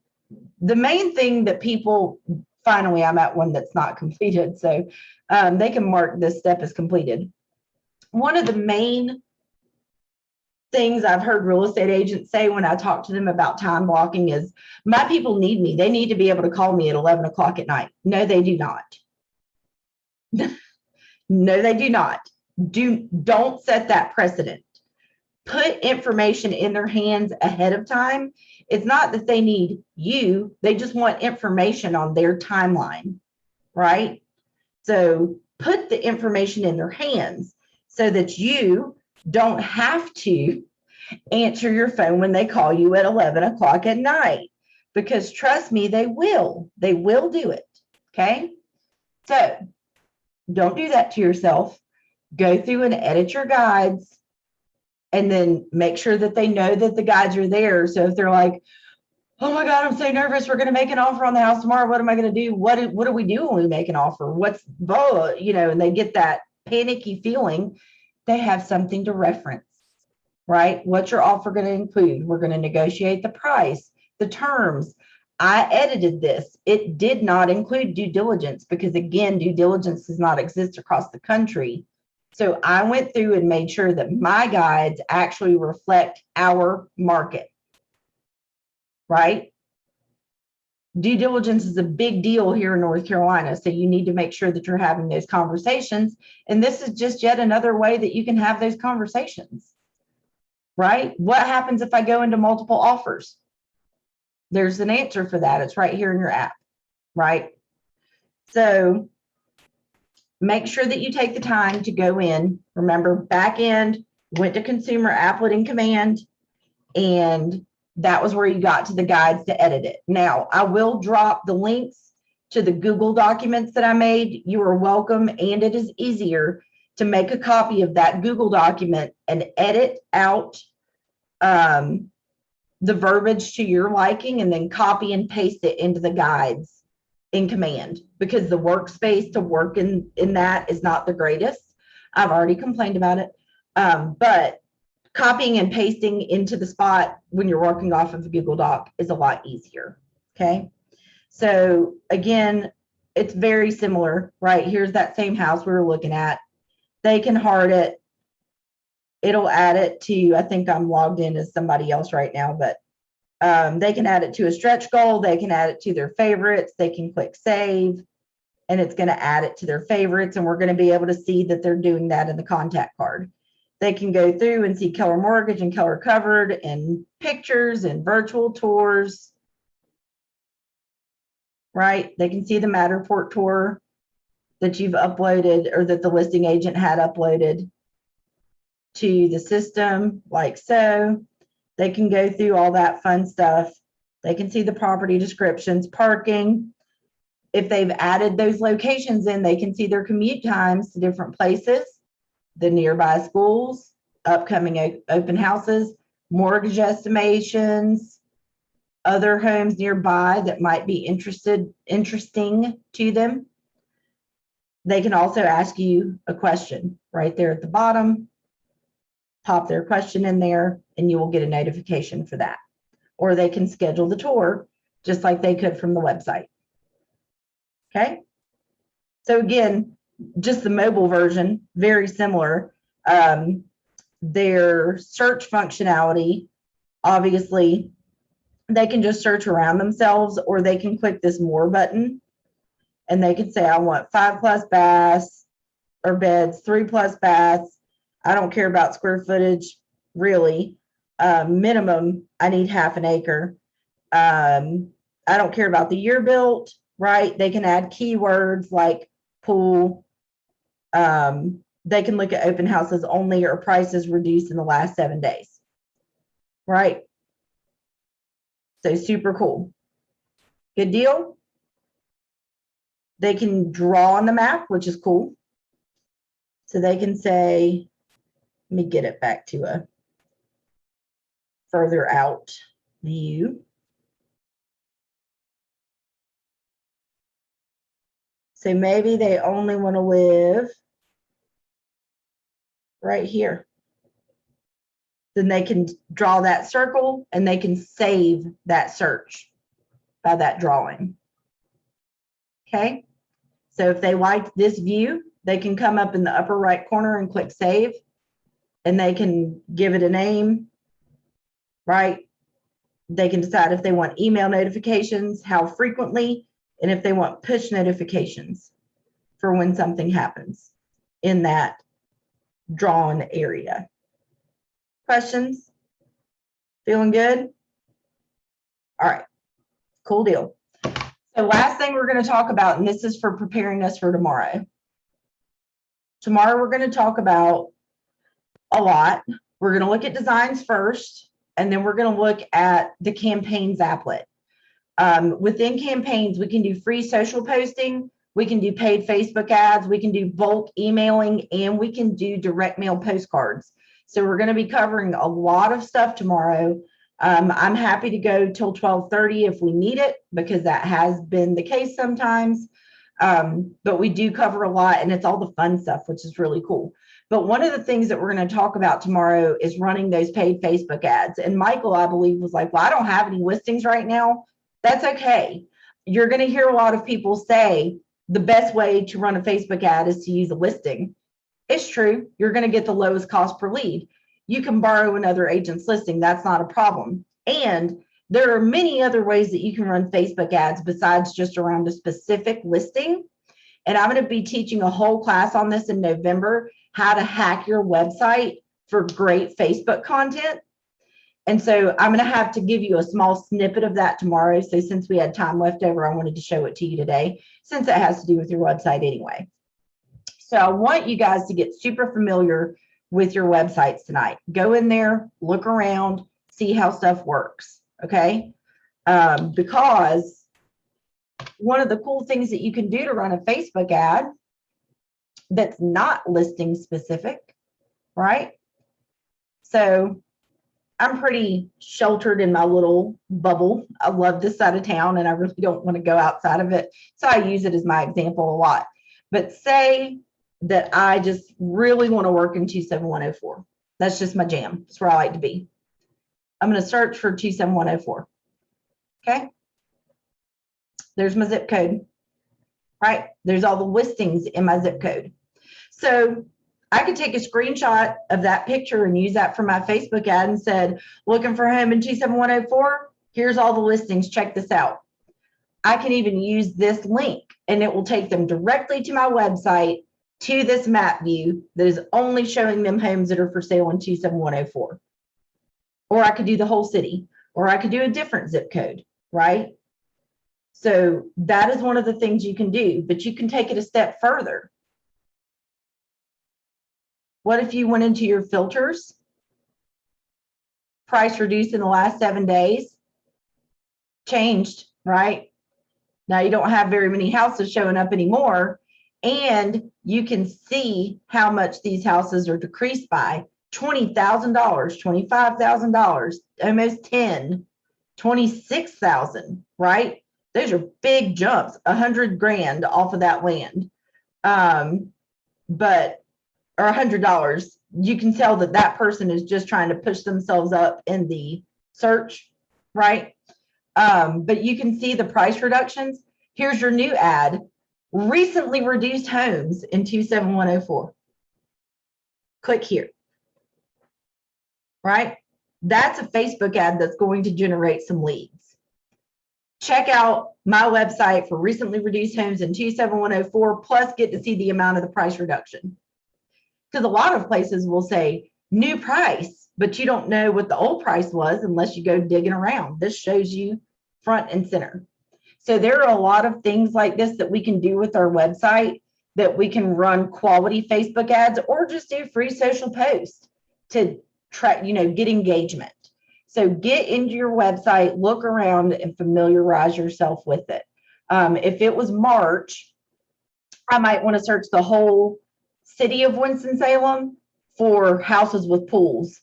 the main thing that people, finally I'm at one that's not completed, so they can mark this step as completed. One of the main things I've heard real estate agents say when I talk to them about time blocking is, my people need me. They need to be able to call me at 11 o'clock at night. No, they do not. No, they do not. Don't set that precedent. put information in their hands ahead of time. It's not that they need you, they just want information on their timeline, right? So put the information in their hands so that you don't have to answer your phone when they call you at 11 o'clock at night, because trust me, they will do it. Okay. So don't do that to yourself. Go through and edit your guides, and then make sure that they know that the guides are there. So if they're like, oh my God, I'm so nervous, we're going to make an offer on the house tomorrow, what am I going to do? What do we do when we make an offer? What's, you know, and they get that panicky feeling, they have something to reference, right? What's your offer going to include? We're going to negotiate the price, the terms. I edited this. It did not include due diligence because, again, due diligence does not exist across the country. So I went through and made sure that my guides actually reflect our market, right? Due diligence is a big deal here in North Carolina. So you need to make sure that you're having those conversations. And this is just yet another way that you can have those conversations, right? What happens if I go into multiple offers? There's an answer for that. It's right here in your app, right? So make sure that you take the time to go in. Remember, back end, went to Consumer Applet in Command, and that was where you got to the guides to edit it. Now, I will drop the links to the Google documents that I made. You are welcome, and it is easier to make a copy of that Google document and edit out the verbiage to your liking, and then copy and paste it into the guides in Command, because the workspace to work in that is not the greatest. I've already complained about it, but copying and pasting into the spot when you're working off of a Google Doc is a lot easier. Okay. So again, it's very similar, right? Here's that same house we were looking at. They can heart it. It'll add it to, I think I'm logged in as somebody else right now, but they can add it to a stretch goal. They can add it to their favorites. They can click save, and it's going to add it to their favorites. And we're going to be able to see that they're doing that in the contact card. They can go through and see Keller Mortgage and Keller Covered and pictures and virtual tours, right? They can see the Matterport tour that you've uploaded, or that the listing agent had uploaded to the system, like so. They can go through all that fun stuff. They can see the property descriptions, parking. If they've added those locations in, they can see their commute times to different places, the nearby schools, upcoming open houses, mortgage estimations, other homes nearby that might be interesting to them. They can also ask you a question right there at the bottom. Pop their question in there, and you will get a notification for that. Or they can schedule the tour just like they could from the website. Okay. So again, just the mobile version, very similar. Their search functionality, obviously, they can just search around themselves, or they can click this more button, and they can say, I want 5+ baths or beds, 3+ baths. I don't care about square footage, really. Minimum, I need 1/2 acre. I don't care about the year built, right? They can add keywords like pool. They can look at open houses only or prices reduced in the last 7 days, right? So super cool. Good deal. They can draw on the map, which is cool. So they can say, let me get it back to a further out view. So maybe they only want to live right here. Then they can draw that circle, and they can save that search by that drawing. Okay. So if they like this view, they can come up in the upper right corner and click save, and they can give it a name, right? They can decide if they want email notifications, how frequently, and if they want push notifications for when something happens in that drawn area. Questions? Feeling good? All right, cool deal. So last thing we're going to talk about, and this is for preparing us for tomorrow. Tomorrow we're going to talk about a lot. We're going to look at designs first, and then we're going to look at the campaigns applet. Within campaigns, we can do free social posting, we can do paid Facebook ads, we can do bulk emailing, and we can do direct mail postcards. So we're going to be covering a lot of stuff tomorrow. I'm happy to go till 12:30 if we need it, because that has been the case sometimes. But we do cover a lot, and it's all the fun stuff, which is really cool. But one of the things that we're going to talk about tomorrow is running those paid Facebook ads. And Michael, I believe, was like, well, I don't have any listings right now. That's okay. You're going to hear a lot of people say the best way to run a Facebook ad is to use a listing. It's true. You're going to get the lowest cost per lead. You can borrow another agent's listing. That's not a problem. And there are many other ways that you can run Facebook ads besides just around a specific listing. And I'm going to be teaching a whole class on this in November, how to hack your website for great Facebook content. And so I'm going to have to give you a small snippet of that tomorrow. So since we had time left over, I wanted to show it to you today, since it has to do with your website anyway. So I want you guys to get super familiar with your websites tonight. Go in there, look around, see how stuff works, okay? Because one of the cool things that you can do to run a Facebook ad that's not listing specific, right? So I'm pretty sheltered in my little bubble. I love this side of town and I really don't want to go outside of it. So I use it as my example a lot. But say that I just really want to work in 27104. That's just my jam. That's where I like to be. I'm going to search for 27104. Okay. There's my zip code, right? There's all the listings in my zip code. So I could take a screenshot of that picture and use that for my Facebook ad and said, looking for home in 27104. Here's all the listings. Check this out. I can even use this link and it will take them directly to my website, to this map view that is only showing them homes that are for sale in 27104. Or I could do the whole city, or I could do a different zip code, right? So that is one of the things you can do, but you can take it a step further. What if you went into your filters, price reduced in the last 7 days, changed, right? Now you don't have very many houses showing up anymore, and you can see how much these houses are decreased by $20,000, $25,000, almost 10, 26,000, right? Those are big jumps, 100 grand off of that land. But, or $100, you can tell that that person is just trying to push themselves up in the search, right? But you can see the price reductions. Here's your new ad. Recently reduced homes in 27104. Click here, right? That's a Facebook ad that's going to generate some leads. Check out my website for recently reduced homes in 27104, plus get to see the amount of the price reduction. Because a lot of places will say new price, but you don't know what the old price was unless you go digging around. This shows you front and center. So there are a lot of things like this that we can do with our website, that we can run quality Facebook ads or just do free social posts to try, get engagement. So get into your website, look around and familiarize yourself with it. If it was March, I might want to search the whole city of Winston-Salem for houses with pools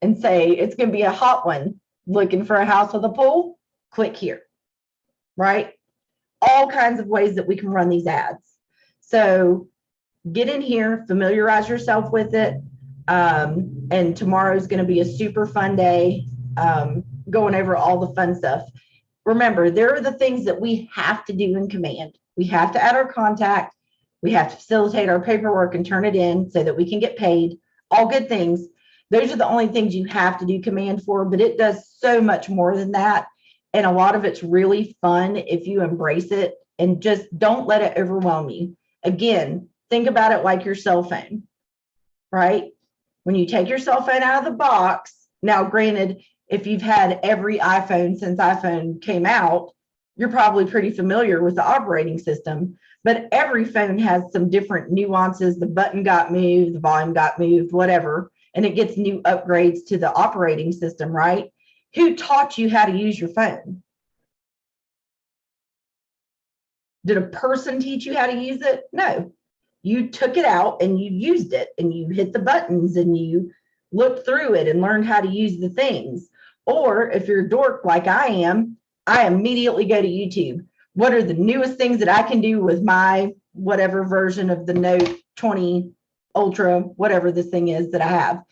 and say it's going to be a hot one. Looking for a house with a pool? Click here. Right? All kinds of ways that we can run these ads. So get in here, familiarize yourself with it. And tomorrow is going to be a super fun day, going over all the fun stuff. Remember, there are the things that we have to do in Command. We have to add our contact. We have to facilitate our paperwork and turn it in so that we can get paid. All good things. Those are the only things you have to do Command for, but it does so much more than that. And a lot of it's really fun if you embrace it and just don't let it overwhelm you. Again, think about it like your cell phone, right? When you take your cell phone out of the box, now granted, if you've had every iPhone since iPhone came out, you're probably pretty familiar with the operating system, but every phone has some different nuances. The button got moved, the volume got moved, whatever, and it gets new upgrades to the operating system, right? Who taught you how to use your phone? Did a person teach you how to use it? No. You took it out and you used it and you hit the buttons and you looked through it and learned how to use the things. Or if you're a dork like I am, I immediately go to YouTube. What are the newest things that I can do with my whatever version of the Note 20 Ultra, whatever this thing is that I have,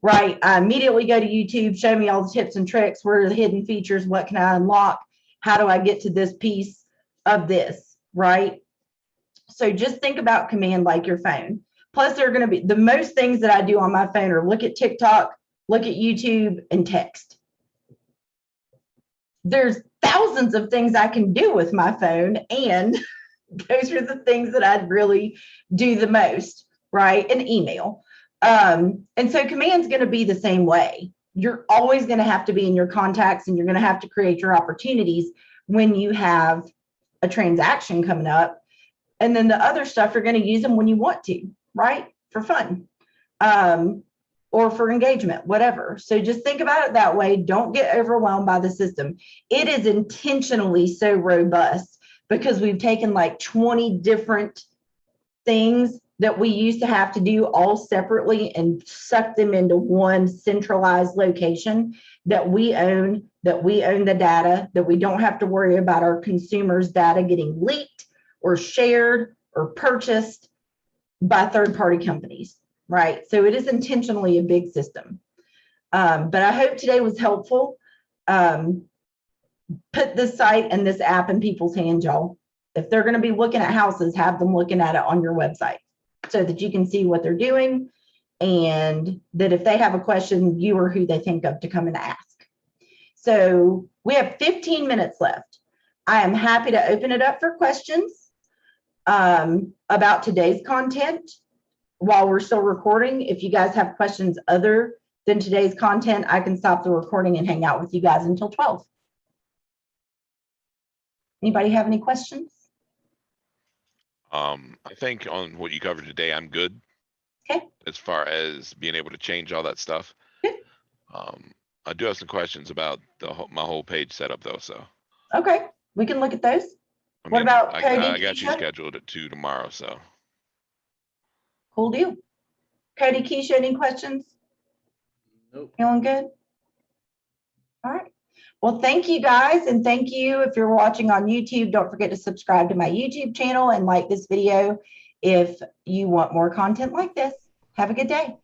right? I immediately go to YouTube, show me all the tips and tricks. What are the hidden features? What can I unlock? How do I get to this piece of this, right? So just think about command like your phone. Plus, there are going to be the most things that I do on my phone are look at TikTok, look at YouTube, and text. There's thousands of things I can do with my phone, and those are the things that I'd really do the most, right? And email. And so command's going to be the same way. You're always going to have to be in your contacts, and you're going to have to create your opportunities when you have a transaction coming up. And then the other stuff, you're going to use them when you want to, right? For fun or for engagement, whatever. So just think about it that way. Don't get overwhelmed by the system. It is intentionally so robust because we've taken like 20 different things that we used to have to do all separately and sucked them into one centralized location that we own the data, that we don't have to worry about our consumers' data getting leaked or shared or purchased by third-party companies, right? So it is intentionally a big system. But I hope today was helpful. Put this site and this app in people's hands, y'all. If they're going to be looking at houses, have them looking at it on your website so that you can see what they're doing, and that if they have a question, you are who they think of to come and ask. So we have 15 minutes left. I am happy to open it up for questions about today's content while we're still recording. If you guys have questions other than today's content, I can stop the recording and hang out with you guys until 12. Anybody have any questions? I think on what you covered today, I'm good. Okay. As far as being able to change all that stuff. Good. I do have some questions about my whole page setup though, so. Okay, we can look at those. What about Cody? I got you scheduled at 2 tomorrow, so. Cool deal. Cody, Keisha, any questions? Nope. Feeling good? All right. Well, thank you guys. And thank you if you're watching on YouTube. Don't forget to subscribe to my YouTube channel and like this video if you want more content like this. Have a good day.